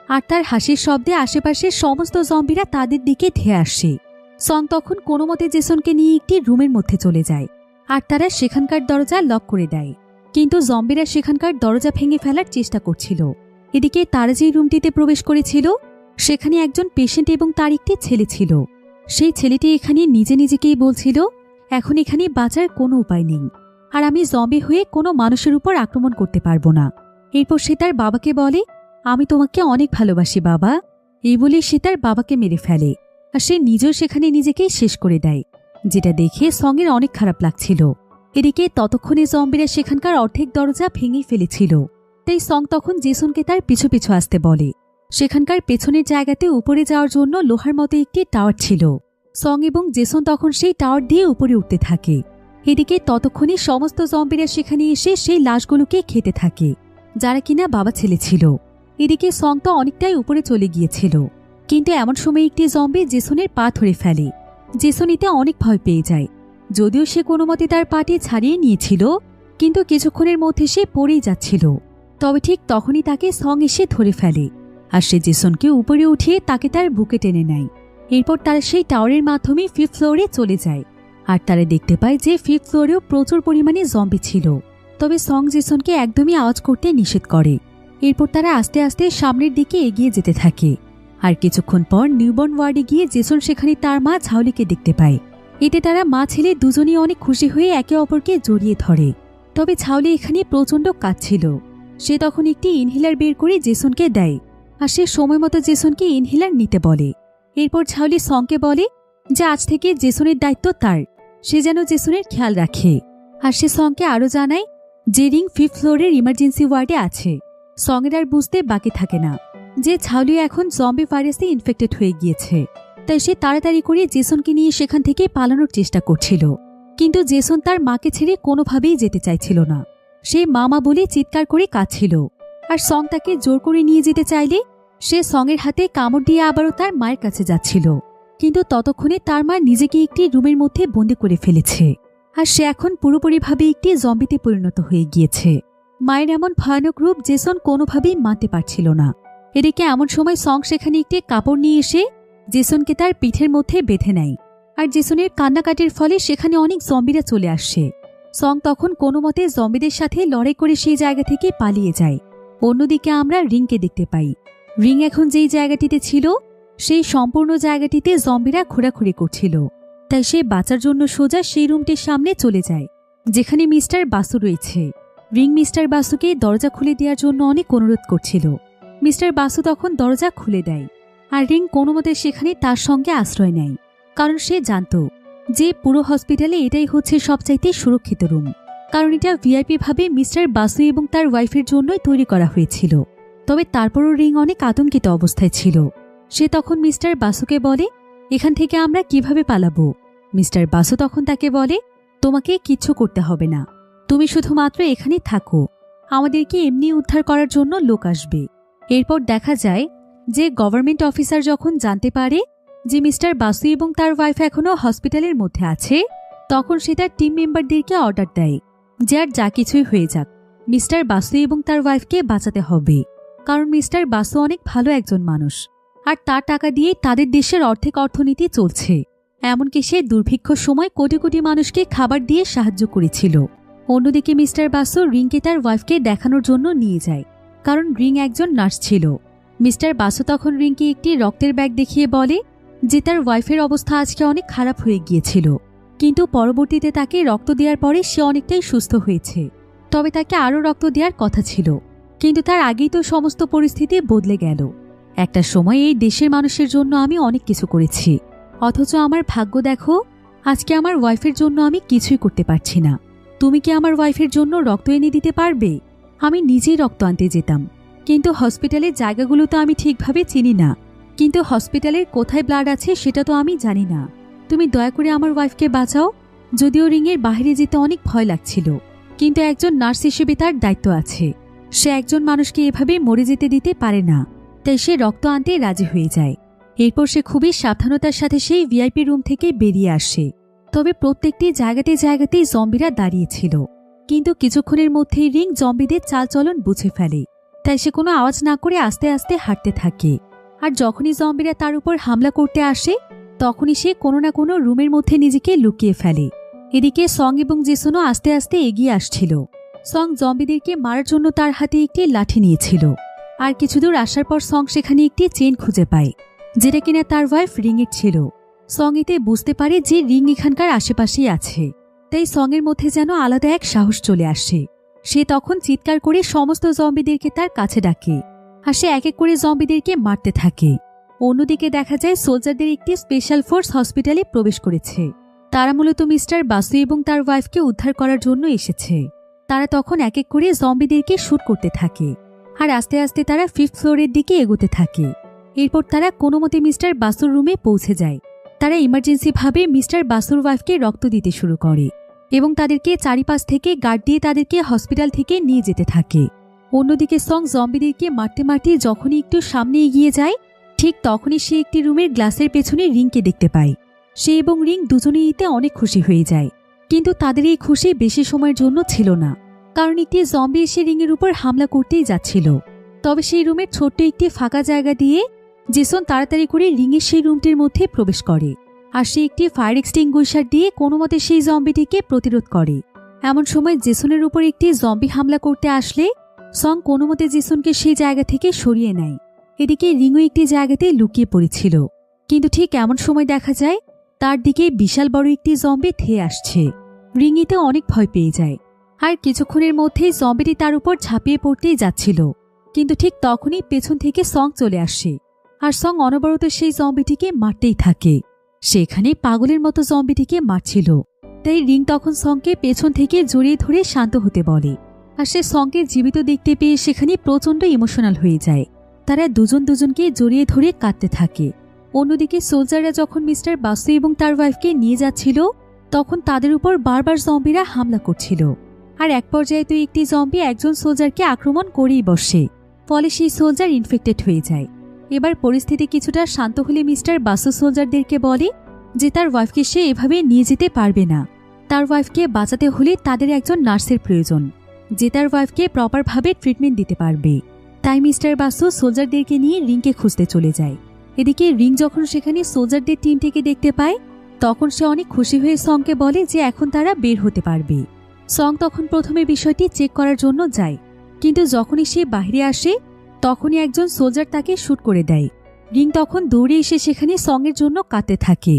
আর তার হাসির শব্দে আশেপাশের সমস্ত জম্বিরা তাদের দিকে ধেয়ে আসে। সং তখন কোনো মতে জেসনকে নিয়ে একটি রুমের মধ্যে চলে যায়, আর তারা সেখানকার দরজা লক করে দেয়। কিন্তু জম্বিরা সেখানকার দরজা ভেঙে ফেলার চেষ্টা করছিল। এদিকে তারা যে রুমটিতে প্রবেশ করেছিল সেখানে একজন পেশেন্ট এবং তার একটি ছেলে ছিল। সেই ছেলেটি এখানে নিজে নিজেকেই বলছিল, এখন এখানে বাঁচার কোনো উপায় নেই, আর আমি জম্বি হয়ে কোনো মানুষের উপর আক্রমণ করতে পারবো না। এরপর সে তার বাবাকে বলে, আমি তোমাকে অনেক ভালোবাসি বাবা। এই বলে সে তার বাবাকে মেরে ফেলে, আর সে নিজেও সেখানে নিজেকেই শেষ করে দেয়, যেটা দেখে সঙের অনেক খারাপ লাগছিল। এদিকে ততক্ষণে জম্বিরা সেখানকার অর্ধেক দরজা ভেঙেই ফেলেছিল। তাই সং তখন জেসনকে তার পিছু পিছু আসতে বলে। সেখানকার পেছনের জায়গাতে উপরে যাওয়ার জন্য লোহার মতো একটি টাওয়ার ছিল। সং এবং জেসন তখন সেই টাওয়ার দিয়ে উপরে উঠতে থাকে। এদিকে ততক্ষণে সমস্ত জম্বিরা সেখানে এসে সেই লাশগুলোকে খেতে থাকে, যারা কিনা বাবা ছেলে ছিল। এদিকে সং তো অনেকটাই উপরে চলে গিয়েছিল, কিন্তু এমন সময় একটি জম্বি জেসনের পা ধরে ফেলে। জেসন এতে অনেক ভয় পেয়ে যায়। যদিও সে কোনো মতে তার পাটি ছাড়িয়ে নিয়েছিল, কিন্তু কিছুক্ষণের মধ্যে সে পড়েই যাচ্ছিল। তবে ঠিক তখনই তাকে সং এসে ধরে ফেলে, আর সে জেসনকে উপরে উঠিয়ে তাকে তার বুকে টেনে নেয়। এরপর তারা সেই টাওয়ারের মাধ্যমে 5th ফ্লোরে চলে যায়। আর তারা দেখতে পায় যে 5th ফ্লোরেও প্রচুর পরিমাণে জম্বি ছিল। তবে সং জেসনকে একদমই আওয়াজ করতে নিষেধ করে। এরপর তারা আস্তে আস্তে সামনের দিকে এগিয়ে যেতে থাকে। আর কিছুক্ষণ পর নিউবর্ন ওয়ার্ডে গিয়ে জেসন সেখানে তার মা ঝাউলিকে দেখতে পায়। এতে তারা মা ছেলে দুজনেই অনেক খুশি হয়ে একে অপরকে জড়িয়ে ধরে। তবে ঝাউলি এখানে প্রচণ্ড কাঁদছিল। সে তখন একটি ইনহেলার বের করে জেসনকে দেয়, আর সে সময় মতো জেসনকে ইনহেলার নিতে বলে। এরপর ঝাউলি সংকে বলে যে আজ থেকে জেসনের দায়িত্ব তার, সে যেন জেসনের খেয়াল রাখে। আর সে সংকে আরও জানায় যে রিং 5th ফ্লোরের ইমার্জেন্সি ওয়ার্ডে আছে। সঙের আর বুঝতে বাকি থাকে না যে ঝাউলি এখন জম্বি ভাইরাসে ইনফেক্টেড হয়ে গিয়েছে। তাই সে তাড়াতাড়ি করে জেসনকে নিয়ে সেখান থেকে পালানোর চেষ্টা করছিল। কিন্তু জেসন তার মাকে ছেড়ে কোনোভাবেই যেতে চাইছিল না। সে মামা বলে চিৎকার করে কাঁদছিল। আর সং তাকে জোর করে নিয়ে যেতে চাইলে সে সঙের হাতে কামড় দিয়ে আবারও তার মায়ের কাছে যাচ্ছিল। কিন্তু ততক্ষণে তার মা নিজেকে একটি রুমের মধ্যে বন্দি করে ফেলেছে, আর সে এখন পুরোপুরিভাবে একটি জম্বিতে পরিণত হয়ে গিয়েছে। মায়ের এমন ভয়ানক রূপ জেসন কোনোভাবেই মানতে পারছিল না। এদিকে এমন সময় সং সেখানে একটি কাপড় নিয়ে এসে জেসনকে তার পিঠের মধ্যে বেঁধে নেয়। আর জেসনের কান্নাকাটির ফলে সেখানে অনেক জম্বিরা চলে আসে। সং তখন কোনো মতে জম্বিদের সাথে লড়াই করে সেই জায়গা থেকে পালিয়ে যায়। অন্যদিকে আমরা রিংকে দেখতে পাই। রিং এখন যেই জায়গাটিতে ছিল সেই সম্পূর্ণ জায়গাটিতে জম্বিরা ঘোরাঘুরি করছিল। তাই সে বাঁচার জন্য সোজা সেই রুমটির সামনে চলে যায়, যেখানে মিস্টার বাসু রয়েছে। রিং মিস্টার বাসুকে দরজা খুলে দেওয়ার জন্য অনেক অনুরোধ করছিল। মিস্টার বাসু তখন দরজা খুলে দেয়, আর রিং কোনো মতে সেখানে তার সঙ্গে আশ্রয় নেয়, কারণ সে জানত যে পুরো হসপিটালে এটাই হচ্ছে সবচাইতে সুরক্ষিত রুম, কারণ এটা ভিআইপি ভাবে মিস্টার বাসু এবং তার ওয়াইফের জন্যই তৈরি করা হয়েছিল। তবে তারপরও রিং অনেক আতঙ্কিত অবস্থায় ছিল। সে তখন মিস্টার বাসুকে বলে, এখান থেকে আমরা কিভাবে পালাবো? মিস্টার বাসু তখন তাকে বলে, তোমাকে কিচ্ছু করতে হবে না, তুমি শুধুমাত্র এখানে থাকো, আমাদেরকে এমনি উদ্ধার করার জন্য লোক আসবে। এরপর দেখা যায় যে গভর্নমেন্ট অফিসার যখন জানতে পারে যে মিস্টার বাসু এবং তার ওয়াইফ এখনও হসপিটালের মধ্যে আছে, তখন সে তার টিম মেম্বারদেরকে অর্ডার দেয় যে আর যা কিছুই হয়ে যাক মিস্টার বাসু এবং তার ওয়াইফকে বাঁচাতে হবে, কারণ মিস্টার বাসু অনেক ভালো একজন মানুষ, আর তার টাকা দিয়ে তাদের দেশের অর্ধেক অর্থনীতি চলছে। এমনকি সে দুর্ভিক্ষ সময় কোটি কোটি মানুষকে খাবার দিয়ে সাহায্য করেছিল। অন্যদিকে মিস্টার বাসু রিংকে তার ওয়াইফকে দেখানোর জন্য নিয়ে যায়, কারণ রিং একজন নার্স ছিল। মিস্টার বাসু তখন রিংকে একটি রক্তের ব্যাগ দেখিয়ে বলে যে তার ওয়াইফের অবস্থা আজকে অনেক খারাপ হয়ে গিয়েছিল, কিন্তু পরবর্তীতে তাকে রক্ত দেওয়ার পরে সে অনেকটাই সুস্থ হয়েছে। তবে তাকে আরও রক্ত দেওয়ার কথা ছিল, কিন্তু তার আগেই তো সমস্ত পরিস্থিতি বদলে গেল। একটা সময় এই দেশের মানুষের জন্য আমি অনেক কিছু করেছি, অথচ আমার ভাগ্য দেখো, আজকে আমার ওয়াইফের জন্য আমি কিছুই করতে পারছি না। তুমি কি আমার ওয়াইফের জন্য রক্ত এনে দিতে পারবে? আমি নিজেই রক্ত আনতে যেতাম, কিন্তু হসপিটালের জায়গাগুলো তো আমি ঠিকভাবে চিনি না, কিন্তু হসপিটালের কোথায় ব্লাড আছে সেটা তো আমি জানি না। তুমি দয়া করে আমার ওয়াইফকে বাঁচাও। যদিও রিংয়ের বাইরে যেতে অনেক ভয় লাগছিল, কিন্তু একজন নার্স হিসেবে তার দায়িত্ব আছে। সে একজন মানুষকে এভাবে মরে যেতে দিতে পারে না, তাই সে রক্ত আনতে রাজি হয়ে যায়। এরপর সে খুবই সাবধানতার সাথে সেই ভিআইপি রুম থেকে বেরিয়ে আসে। তবে প্রত্যেকটি জায়গাতেই জম্বিরা দাঁড়িয়েছিল, কিন্তু কিছুক্ষণের মধ্যেই রিং জম্বিদের চালচলন বুঝে ফেলে। তাই সে কোনো আওয়াজ না করে আস্তে আস্তে হাঁটতে থাকে। আর যখনই জম্বিরা তার উপর হামলা করতে আসে, তখনই সে কোনো না কোনো রুমের মধ্যে নিজেকে লুকিয়ে ফেলে। এদিকে সং এবং জেসনও আস্তে আস্তে এগিয়ে আসছিল। সং জম্বিদেরকে মারার জন্য তার হাতে একটি লাঠি নিয়েছিল। আর কিছু দূর আসার পর সং সেখানে একটি চেন খুঁজে পায়, যেটা কিনা তার ওয়াইফ রিংয়ের ছিল। সং এতে বুঝতে পারে যে রিং এখানকার আশেপাশেই আছে। তাই সং এর মধ্যে যেন আলাদা এক সাহস চলে আসে। সে তখন চিৎকার করে সমস্ত জম্বিদেরকে তার কাছে ডাকে, আর সে এক এক করে জম্বিদেরকে মারতে থাকে। অন্যদিকে দেখা যায় সোলজারদের একটি স্পেশাল ফোর্স হসপিটালে প্রবেশ করেছে। তারা মূলত মিস্টার বাসু এবং তার ওয়াইফকে উদ্ধার করার জন্য এসেছে। তারা তখন এক এক করে জম্বিদেরকে শুট করতে থাকে, আর আস্তে আস্তে তারা 5th ফ্লোরের দিকে এগোতে থাকে। এরপর তারা কোনো মতে মিস্টার বাসুর রুমে পৌঁছে যায়। তারা ইমার্জেন্সি ভাবে মিস্টার বাসুর ওয়াইফকে রক্ত দিতে শুরু করে এবং তাদেরকে চারিপাশ থেকে গার্ড দিয়ে তাদেরকে হসপিটাল থেকে নিয়ে যেতে থাকে। অন্যদিকে সং জম্বিদেরকে মারতে মারতে যখনই একটু সামনে এগিয়ে যায়, ঠিক তখনই সে একটি রুমের গ্লাসের পেছনে রিংকে দেখতে পায়। সে এবং রিং দুজনেই এতে অনেক খুশি হয়ে যায়, কিন্তু তাদের এই খুশি বেশি সময়ের জন্য ছিল না, কারণ একটি জম্বি এসে রিংয়ের উপর হামলা করতেই যাচ্ছিল। তবে সেই রুমের ছোট্ট একটি ফাঁকা জায়গা দিয়ে জেসন তাড়াতাড়ি করে রিংয়ের সেই রুমটির মধ্যে প্রবেশ করে, আর সে একটি ফায়ার এক্সটিংগুইশার দিয়ে কোনোমতে সেই জম্বিটিকে প্রতিরোধ করে। এমন সময় জেসনের উপর একটি জম্বি হামলা করতে আসলে সং কোনোমতে জেসনকে সেই জায়গা থেকে সরিয়ে নেয়। এদিকে রিংও একটি জায়গাতে লুকিয়ে পড়েছিল, কিন্তু ঠিক এমন সময় দেখা যায় তার দিকে বিশাল বড় একটি জম্বি ধেয়ে আসছে। রিং এতে অনেক ভয় পেয়ে যায়, আর কিছুক্ষণের মধ্যেই জম্বিটি তার উপর ঝাঁপিয়ে পড়তেই যাচ্ছিল। কিন্তু ঠিক তখনই পেছন থেকে সং চলে আসে, আর সং অনবরত সেই জম্বিটিকে মারতেই থাকে। সেখানে পাগলের মতো জম্বিটিকে মারছিল। তাই রিং তখন সংকে পেছন থেকে জড়িয়ে ধরে শান্ত হতে বলে, আর সে সংকে জীবিত দেখতে পেয়ে সেখানে প্রচণ্ড ইমোশনাল হয়ে যায়। তারা দুজনকে জড়িয়ে ধরে কাঁদতে থাকে। অন্যদিকে সোলজাররা যখন মিস্টার বাসু এবং তার ওয়াইফকে নিয়ে যাচ্ছিল, তখন তাদের উপর বারবার জম্বিরা হামলা করছিল। আর এক পর্যায়ে তো একটি জম্বি একজন সোলজারকে আক্রমণ করেই বসে, ফলে সেই সোলজার ইনফেক্টেড হয়ে যায়। এবার পরিস্থিতি কিছুটা শান্ত হলে মিস্টার বাসু সোলজারদেরকে বলে যে তার ওয়াইফকে সে এভাবে নিয়ে যেতে পারবে না। তার ওয়াইফকে বাঁচাতে হলে তাদের একজন নার্সের প্রয়োজন, যে তার ওয়াইফকে প্রপারভাবে ট্রিটমেন্ট দিতে পারবে। তাই মিস্টার বাসু সোলজারদেরকে নিয়ে রিংকে খুঁজতে চলে যায়। এদিকে রিং যখন সেখানে সোলজারদের টিমটিকে দেখতে পায়, তখন সে অনেক খুশি হয়ে সংকে বলে যে এখন তারা বের হতে পারবে। সং তখন প্রথমে বিষয়টি চেক করার জন্য যায়, কিন্তু যখনই সে বাইরে আসে তখনই একজন সোলজার তাকে শুট করে দেয়। রিং তখন দৌড়ে এসে সেখানে সঙ্গের জন্য কাঁদতে থাকে।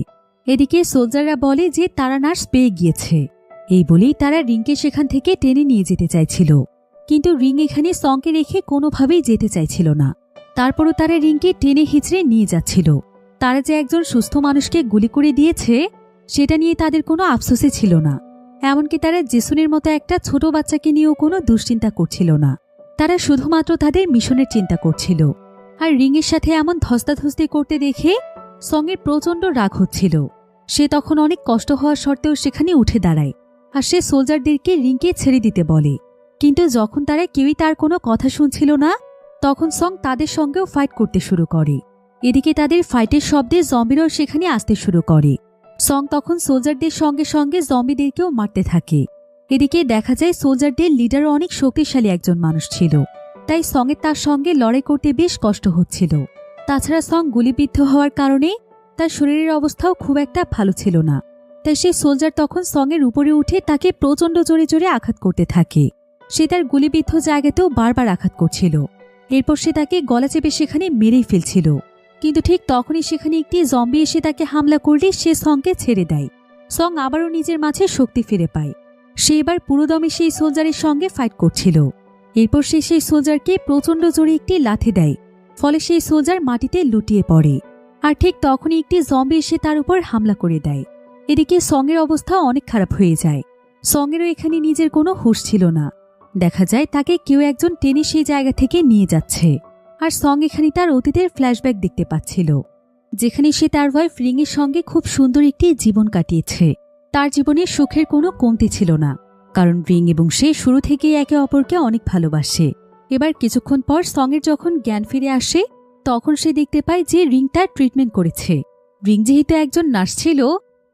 এদিকে সোলজাররা বলে যে তারা নার্স পেয়ে গিয়েছে। এই বলেই তারা রিংকে সেখান থেকে টেনে নিয়ে যেতে চাইছিল, কিন্তু রিং এখানে সংকে রেখে কোনোভাবেই যেতে চাইছিল না। তারপরও তারা রিংকে টেনে হিচড়ে নিয়ে যাচ্ছিল। তারা যে একজন সুস্থ মানুষকে গুলি করে দিয়েছে সেটা নিয়ে তাদের কোনো আফসোসে ছিল না। এমনকি তারা জেসনের মতো একটা ছোট বাচ্চাকে নিয়েও কোনো দুশ্চিন্তা করছিল না। তারা শুধুমাত্র তাদের মিশনের চিন্তা করছিল। আর রিংয়ের সাথে এমন ধস্তাধস্তি করতে দেখে সঙ্গের প্রচণ্ড রাগ হচ্ছিল। সে তখন অনেক কষ্ট হওয়া সত্ত্বেও সেখানে উঠে দাঁড়ায়, আর সে সোলজারদেরকে রিংকে ছেড়ে দিতে বলে। কিন্তু যখন তারা কেউই তার কোনো কথা শুনছিল না, তখন সং তাদের সঙ্গেও ফাইট করতে শুরু করে। এদিকে তাদের ফাইটের শব্দে জম্বিরাও সেখানে আসতে শুরু করে। সং তখন সোলজারদের সঙ্গে সঙ্গে জম্বিদেরকেও মারতে থাকে। এদিকে দেখা যায় সোলজারদের লিডারও অনেক শক্তিশালী একজন মানুষ ছিল, তাই সঙ্গের তার সঙ্গে লড়াই করতে বেশ কষ্ট হচ্ছিল। তাছাড়া সং গুলিবিদ্ধ হওয়ার কারণে তার শরীরের অবস্থাও খুব একটা ভালো ছিল না। তাই সে সোলজার তখন সঙ্গের উপরে উঠে তাকে প্রচণ্ড জোরে জোরে আঘাত করতে থাকে। সে তার গুলিবিদ্ধ জায়গাতেও বারবার আঘাত করছিল। এরপর সে তাকে গলা চেপে সেখানে মেরেই ফেলছিল। কিন্তু ঠিক তখনই সেখানে একটি জম্বি এসে তাকে হামলা করলে সে সংকে ছেড়ে দেয়। সং আবারও নিজের মাঝে শক্তি ফিরে পায়। সে এবার পুরোদমে সেই সোলজারের সঙ্গে ফাইট করছিল। এরপর সে সেই সোলজারকে প্রচণ্ড জোরে একটি লাথি দেয়, ফলে সেই সোলজার মাটিতে লুটিয়ে পড়ে। আর ঠিক তখনই একটি জম্বি এসে তার উপর হামলা করে দেয়। এদিকে সঙ্গের অবস্থা অনেক খারাপ হয়ে যায়। সঙ্গেরও এখানে নিজের কোনো হুঁশ ছিল না। দেখা যায় তাকে কেউ একজন টেনে সেই জায়গা থেকে নিয়ে যাচ্ছে। আর সং এখানে তার অতীতের ফ্ল্যাশব্যাক দেখতে পাচ্ছিল, যেখানে সে তার ওয়াইফ রিংয়ের সঙ্গে খুব সুন্দর একটি জীবন কাটিয়েছে। তার জীবনে সুখের কোনো কমতি ছিল না, কারণ রিং এবং সে শুরু থেকেই একে অপরকে অনেক ভালোবাসে। এবার কিছুক্ষণ পর সঙের যখন জ্ঞান ফিরে আসে, তখন সে দেখতে পায় যে রিং তার ট্রিটমেন্ট করেছে। রিং যেহেতু একজন নার্স ছিল,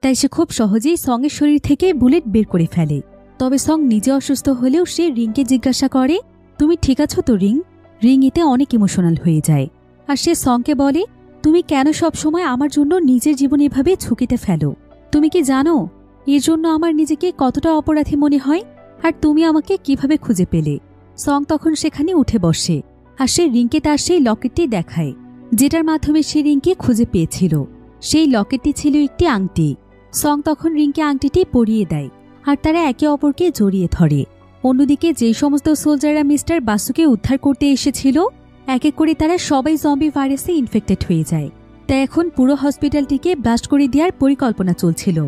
তাই সে খুব সহজেই সঙের শরীর থেকে বুলেট বের করে ফেলে। তবে সং নিজে অসুস্থ হলেও সে রিংকে জিজ্ঞাসা করে, তুমি ঠিক আছো তো রিং? রিং এতে অনেক ইমোশনাল হয়ে যায়। আর সে সঙকে বলে, তুমি কেন সবসময় আমার জন্য নিজের জীবন এভাবে ঝুঁকিতে ফেলো? তুমি কি জানো এর জন্য আমার নিজেকে কতটা অপরাধী মনে হয়? আর তুমি আমাকে কিভাবে খুঁজে পেলে? সং তখন সেখানে উঠে বসে আর সে রিংকে তার সেই লকেটটি দেখায়, যেটার মাধ্যমে সে রিংকে খুঁজে পেয়েছিল। সেই লকেটটি ছিল একটি আংটি। সং তখন রিংকে আংটিটি পরিয়ে দেয় আর তারা একে অপরকে জড়িয়ে ধরে। অন্যদিকে যে সমস্ত সোলজাররা মিস্টার বাসুকে উদ্ধার করতে এসেছিল, এক এক করে তারা সবাই জম্বি ভাইরাসে ইনফেক্টেড হয়ে যায়। তাই এখন পুরো হসপিটালটিকে ব্লাস্ট করে দেওয়ার পরিকল্পনা চলছিল।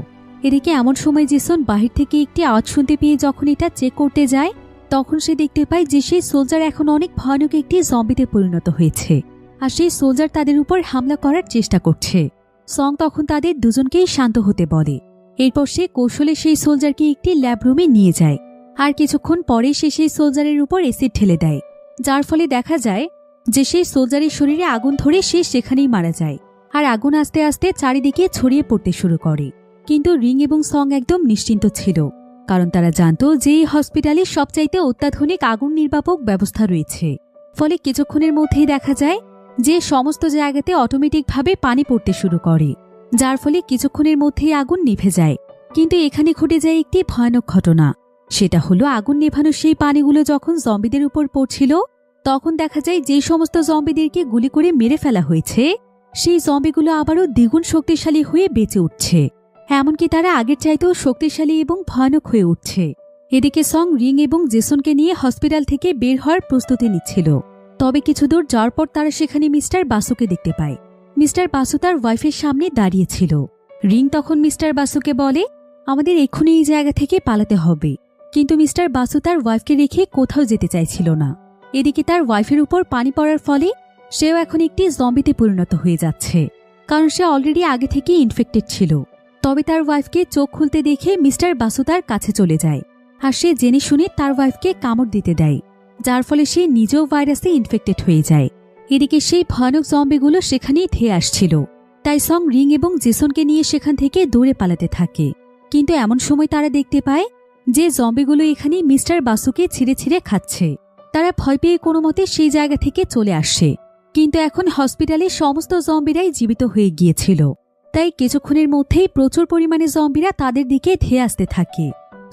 এদিকে এমন সময় জেসন বাহির থেকে একটি আওয়াজ শুনতে পেয়ে যখন এটা চেক করতে যায়, তখন সে দেখতে পায় যে সেই সোলজার এখন অনেক ভয়ানক একটি জম্বিতে পরিণত হয়েছে আর সেই সোলজার তাদের উপর হামলা করার চেষ্টা করছে। সং তখন তাদের দুজনকেই শান্ত হতে বলে। এরপর সে কৌশলে সেই সোলজারকে একটি ল্যাব রুমে নিয়ে যায় আর কিছুক্ষণ পরে সে সেই সোলজারের উপর অ্যাসিড ঢেলে দেয়, যার ফলে দেখা যায় যে সেই সোলজারের শরীরে আগুন ধরে সে সেখানেই মারা যায়। আর আগুন আস্তে আস্তে চারিদিকে ছড়িয়ে পড়তে শুরু করে। কিন্তু রিং এবং সং একদম নিশ্চিন্ত ছিল, কারণ তারা জানত যে এই হসপিটালে সবচাইতে অত্যাধুনিক আগুন নির্বাপক ব্যবস্থা রয়েছে। ফলে কিছুক্ষণের মধ্যেই দেখা যায় যে সমস্ত জায়গাতে অটোমেটিকভাবে পানি পড়তে শুরু করে, যার ফলে কিছুক্ষণের মধ্যেই আগুন নিভে যায়। কিন্তু এখানে ঘটে যায় একটি ভয়ানক ঘটনা। সেটা হলো আগুন নেভানো সেই পানিগুলো যখন জম্বিদের উপর পড়ছিল, তখন দেখা যায় যে সমস্ত জম্বিদেরকে গুলি করে মেরে ফেলা হয়েছে, সেই জম্বিগুলো আবারও দ্বিগুণ শক্তিশালী হয়ে বেঁচে উঠছে। এমনকি তারা আগের চাইতেও শক্তিশালী এবং ভয়ানক হয়ে উঠছে। এদিকে সং রিং এবং জেসনকে নিয়ে হসপিটাল থেকে বের হওয়ার প্রস্তুতি নিচ্ছিল। তবে কিছু দূর যাওয়ার পর তারা সেখানে মিস্টার বাসুকে দেখতে পায়। মিস্টার বাসু তার ওয়াইফের সামনে দাঁড়িয়েছিল। রিং তখন মিস্টার বাসুকে বলে, আমাদের এক্ষুনি এই জায়গা থেকে পালাতে হবে। কিন্তু মিস্টার বাসু তার ওয়াইফকে রেখে কোথাও যেতে চাইছিল না। এদিকে তার ওয়াইফের উপর পানি পড়ার ফলে সেও এখন একটি জম্বিতে পরিণত হয়ে যাচ্ছে, কারণ সে অলরেডি আগে থেকে ইনফেক্টেড ছিল। তবে তার ওয়াইফকে চোখ খুলতে দেখে মিস্টার বাসু তার কাছে চলে যায় আর সে জেনে শুনে তার ওয়াইফকে কামড় দিতে দেয়, যার ফলে সে নিজেও ভাইরাসে ইনফেক্টেড হয়ে যায়। এদিকে সেই ভয়ানক জম্বিগুলো সেখানেই ধেয়ে আসছিল। তাই সং রিং এবং জেসনকে নিয়ে সেখান থেকে দূরে পালাতে থাকে। কিন্তু এমন সময় তারা দেখতে পায় যে জম্বিগুলো এখানে মিস্টার বাসুকে ছিঁড়ে ছিঁড়ে খাচ্ছে। তারা ভয় পেয়ে কোনো মতে সেই জায়গা থেকে চলে আসে। কিন্তু এখন হসপিটালে সমস্ত জম্বিরাই জীবিত হয়ে গিয়েছিল। তাই কিছুক্ষণের মধ্যেই প্রচুর পরিমাণে জম্বিরা তাদের দিকে ধেয়ে আসতে থাকে।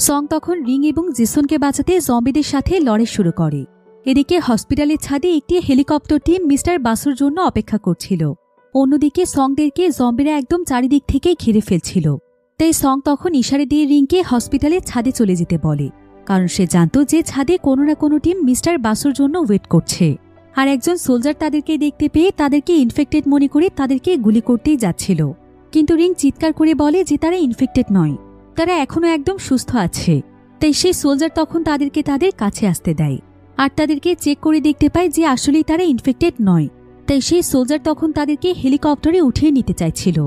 সং তখন রিং এবং জেসনকে বাঁচাতে জম্বিদের সাথে লড়াই শুরু করে। এদিকে হসপিটালের ছাদে একটি হেলিকপ্টার টিম মিস্টার বাসুর জন্য অপেক্ষা করছিল। অন্যদিকে সংদেরকে জম্বিরা একদম চারিদিক থেকে ঘিরে ফেলছিল। তাই সং তখন ইশারা দিয়ে রিংকে হসপিটালের ছাদে চলে যেতে বলে, কারণ সে জানত যে ছাদে কোনো না কোনো টিম মিস্টার বাসুর জন্য ওয়েট করছে। আর একজন সোলজার তাদেরকে দেখতে পেয়ে তাদেরকে ইনফেক্টেড মনে করে তাদেরকে গুলি করতেই যাচ্ছিল। কিন্তু রিং চিৎকার করে বলে যে তারা ইনফেক্টেড নয়, তারা এখনো একদম সুস্থ আছে। তাই সেই সোলজার তখন তাদেরকে তাদের কাছে আসতে দেয় আর তাদেরকে চেক করে দেখতে পায় যে আসলেই তারা ইনফেক্টেড নয়। তাই সেই সোলজার তখন তাদেরকে হেলিকপ্টারে উঠিয়ে নিতে চাইছিল।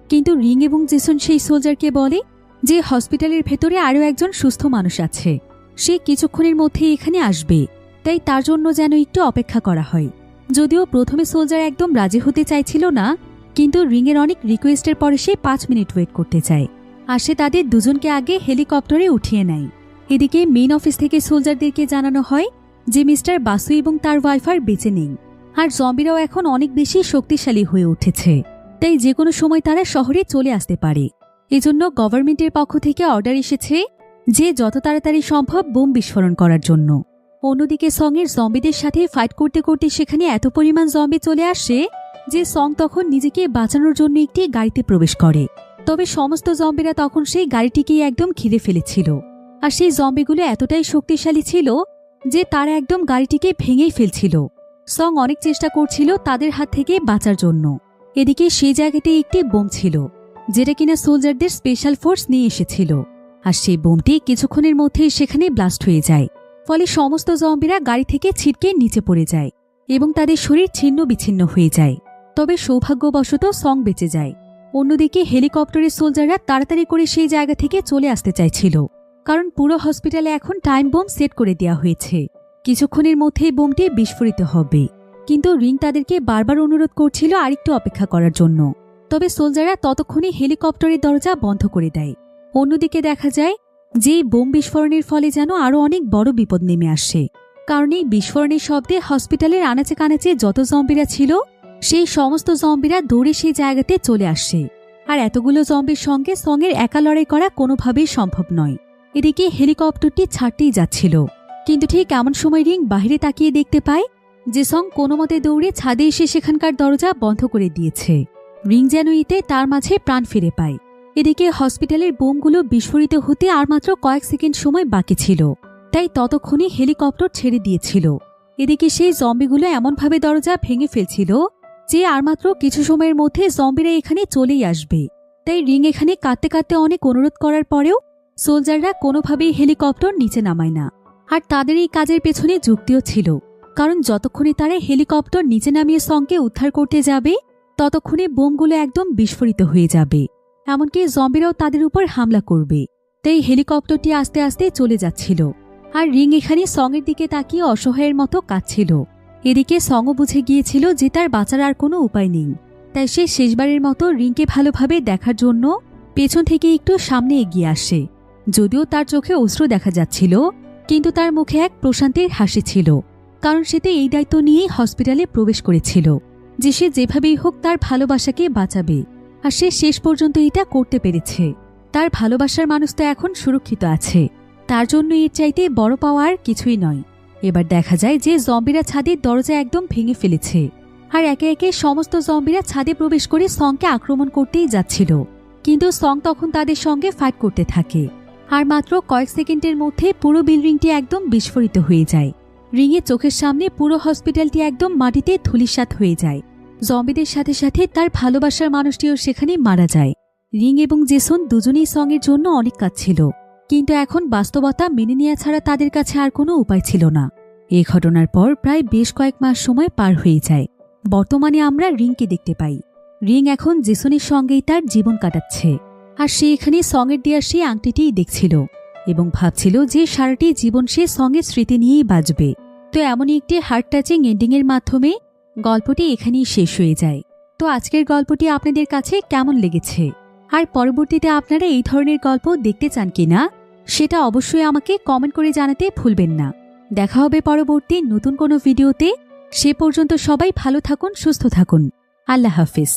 কিন্তু রিং এবং জেসন সেই সোলজারকে বলে যে হসপিটালের ভেতরে আরও একজন সুস্থ মানুষ আছে, সে কিছুক্ষণের মধ্যে এখানে আসবে, তাই তার জন্য যেন একটু অপেক্ষা করা হয়। যদিও প্রথমে সোলজার একদম রাজি হতে চাইছিল না, কিন্তু রিংয়ের অনেক রিকোয়েস্টের পরে সে 5 মিনিট ওয়েট করতে চায় আর সে তাদের দুজনকে আগে হেলিকপ্টারে উঠিয়ে নেয়। এদিকে মেইন অফিস থেকে সোলজারদেরকে জানানো হয় যে মিস্টার বাসু এবং তার ওয়াইফ আর বেঁচে নেই, আর জম্বিরাও এখন অনেক বেশি শক্তিশালী হয়ে উঠেছে। তাই যে কোনো সময় তারা শহরে চলে আসতে পারে। এজন্য গভর্নমেন্টের পক্ষ থেকে অর্ডার এসেছে যে যত তাড়াতাড়ি সম্ভব বোম বিস্ফোরণ করার জন্য। অন্যদিকে সঙের জম্বিদের সাথে ফাইট করতে করতে সেখানে এত পরিমাণ জম্বি চলে আসে যে সং তখন নিজেকে বাঁচানোর জন্য একটি গাড়িতে প্রবেশ করে। তবে সমস্ত জম্বিরা তখন সেই গাড়িটিকেই একদম ঘিরে ফেলেছিল। আর সেই জম্বিগুলো এতটাই শক্তিশালী ছিল যে তারা একদম গাড়িটিকে ভেঙেই ফেলছিল। সং অনেক চেষ্টা করছিল তাদের হাত থেকে বাঁচার জন্য। এদিকে সেই জায়গাতে একটি বোম ছিল, যেটা কিনা সোলজারদের স্পেশাল ফোর্স নিয়ে এসেছিল। আর সেই বোমটি কিছুক্ষণের মধ্যেই সেখানে ব্লাস্ট হয়ে যায়। ফলে সমস্ত জম্বিরা গাড়ি থেকে ছিটকে নিচে পড়ে যায় এবং তাদের শরীর ছিন্ন বিচ্ছিন্ন হয়ে যায়। তবে সৌভাগ্যবশত সং বেঁচে যায়। অন্যদিকে হেলিকপ্টারের সোলজাররা তাড়াতাড়ি করে সেই জায়গা থেকে চলে আসতে চাইছিল, কারণ পুরো হসপিটালে এখন টাইম বোম সেট করে দেওয়া হয়েছে। কিছুক্ষণের মধ্যেই বোমটি বিস্ফোরিত হবে। কিন্তু রিং তাদেরকে বারবার অনুরোধ করছিল আরেকটু অপেক্ষা করার জন্য। তবে সোলজাররা ততক্ষণে হেলিকপ্টারের দরজা বন্ধ করে দেয়। অন্যদিকে দেখা যায় যে বোম বিস্ফোরণের ফলে যেন আরও অনেক বড় বিপদ নেমে আসে, কারণ এই বিস্ফোরণের শব্দে হসপিটালের আনাচে কানাচে যত জম্বিরা ছিল সেই সমস্ত জম্বিরা দৌড়ে সেই জায়গাতে চলে আসে। আর এতগুলো জম্বির সঙ্গে সঙের একা লড়াই করা কোনোভাবেই সম্ভব নয়। এদিকে হেলিকপ্টারটি ছাড়তেই যাচ্ছিল, কিন্তু ঠিক এমন সময় রিং বাহিরে তাকিয়ে দেখতে পায় যে সং কোনো মতে দৌড়ে ছাদে এসে সেখানকার দরজা বন্ধ করে দিয়েছে। রিং যেন এতে তার মাঝে প্রাণ ফিরে পায়। এদিকে হসপিটালের বোমগুলো বিস্ফোরিত হতে আর মাত্র কয়েক সেকেন্ড সময় বাকি ছিল, তাই ততক্ষণে হেলিকপ্টার ছেড়ে দিয়েছিল। এদিকে সেই জম্বিগুলো এমনভাবে দরজা ভেঙে ফেলছিল যে আর মাত্র কিছু সময়ের মধ্যে জম্বিরা এখানে চলেই আসবে। তাই রিং এখানে কাঁদতে কাঁদতে অনেক অনুরোধ করার পরেও সোলজাররা কোনোভাবেই হেলিকপ্টার নিচে নামায় না। আর তাদের এই কাজের পেছনে যুক্তিও ছিল, কারণ যতক্ষণে তারা হেলিকপ্টার নিচে নামিয়ে সংকে উদ্ধার করতে যাবে ততক্ষণে বোমগুলো একদম বিস্ফোরিত হয়ে যাবে, এমনকি জম্বিরাও তাদের উপর হামলা করবে। তাই হেলিকপ্টারটি আস্তে আস্তে চলে যাচ্ছিল, আর রিং এখানে সঙের দিকে তাকিয়ে অসহায়ের মতো কাঁদছিল। এদিকে সঙও বুঝে গিয়েছিল যে তার বাঁচার আর কোনো উপায় নেই। তাই সে শেষবারের মতো রিংকে ভালোভাবে দেখার জন্য পেছন থেকে একটু সামনে এগিয়ে আসে। যদিও তার চোখে অশ্রু দেখা যাচ্ছিল, কিন্তু তার মুখে এক প্রশান্তির হাসি ছিল, কারণ সে তো এই দায়িত্ব নিয়েই হসপিটালে প্রবেশ করেছিল যে সে যেভাবেই হোক তার ভালোবাসাকে বাঁচাবে। আর সে শেষ পর্যন্ত এটা করতে পেরেছে। তার ভালোবাসার মানুষ তো এখন সুরক্ষিত আছে, তার জন্য এর চাইতে বড় পাওয়ার কিছুই নয়। এবার দেখা যায় যে জম্বিরা ছাদের দরজা একদম ভেঙে ফেলেছে, আর একে একে সমস্ত জম্বিরা ছাদে প্রবেশ করে সংকে আক্রমণ করতেই যাচ্ছিল। কিন্তু সং তখন তাদের সঙ্গে ফাইট করতে থাকে, আর মাত্র কয়েক সেকেন্ডের মধ্যে পুরো বিল্ডিংটি একদম বিস্ফোরিত হয়ে যায়। রিংয়ের চোখের সামনে পুরো হসপিটালটি একদম মাটিতে ধূলিসাৎ হয়ে যায়। জম্বিদের সাথে সাথে তার ভালোবাসার মানুষটিও সেখানে মারা যায়। রিং এবং জেসন দুজনেই সঙের জন্য অনেক কাঁদছিল, কিন্তু এখন বাস্তবতা মেনে নেওয়া ছাড়া তাদের কাছে আর কোনো উপায় ছিল না। এই ঘটনার পর প্রায় বেশ কয়েক মাস সময় পার হয়ে যায়। বর্তমানে আমরা রিংকে দেখতে পাই। রিং এখন জেসনের সঙ্গেই তার জীবন কাটাচ্ছে, আর সে এখানে সঙের দেওয়া সেই আংটিটিই দেখছিল এবং ভাবছিল যে সারাটি জীবন সে সঙের স্মৃতি নিয়েই বাঁচবে। তো এমনই একটি হার্ট টাচিং এন্ডিংয়ের মাধ্যমে গল্পটি এখানেই শেষ হয়ে যায়। তো আজকের গল্পটি আপনাদের কাছে কেমন লেগেছে, আর পরবর্তীতে আপনারা এই ধরনের গল্প দেখতে চান কিনা সেটা অবশ্যই আমাকে কমেন্ট করে জানাতে ভুলবেন না। দেখা হবে পরবর্তী নতুন কোনো ভিডিওতে। সে পর্যন্ত সবাই ভালো থাকুন, সুস্থ থাকুন। আল্লাহ হাফিজ।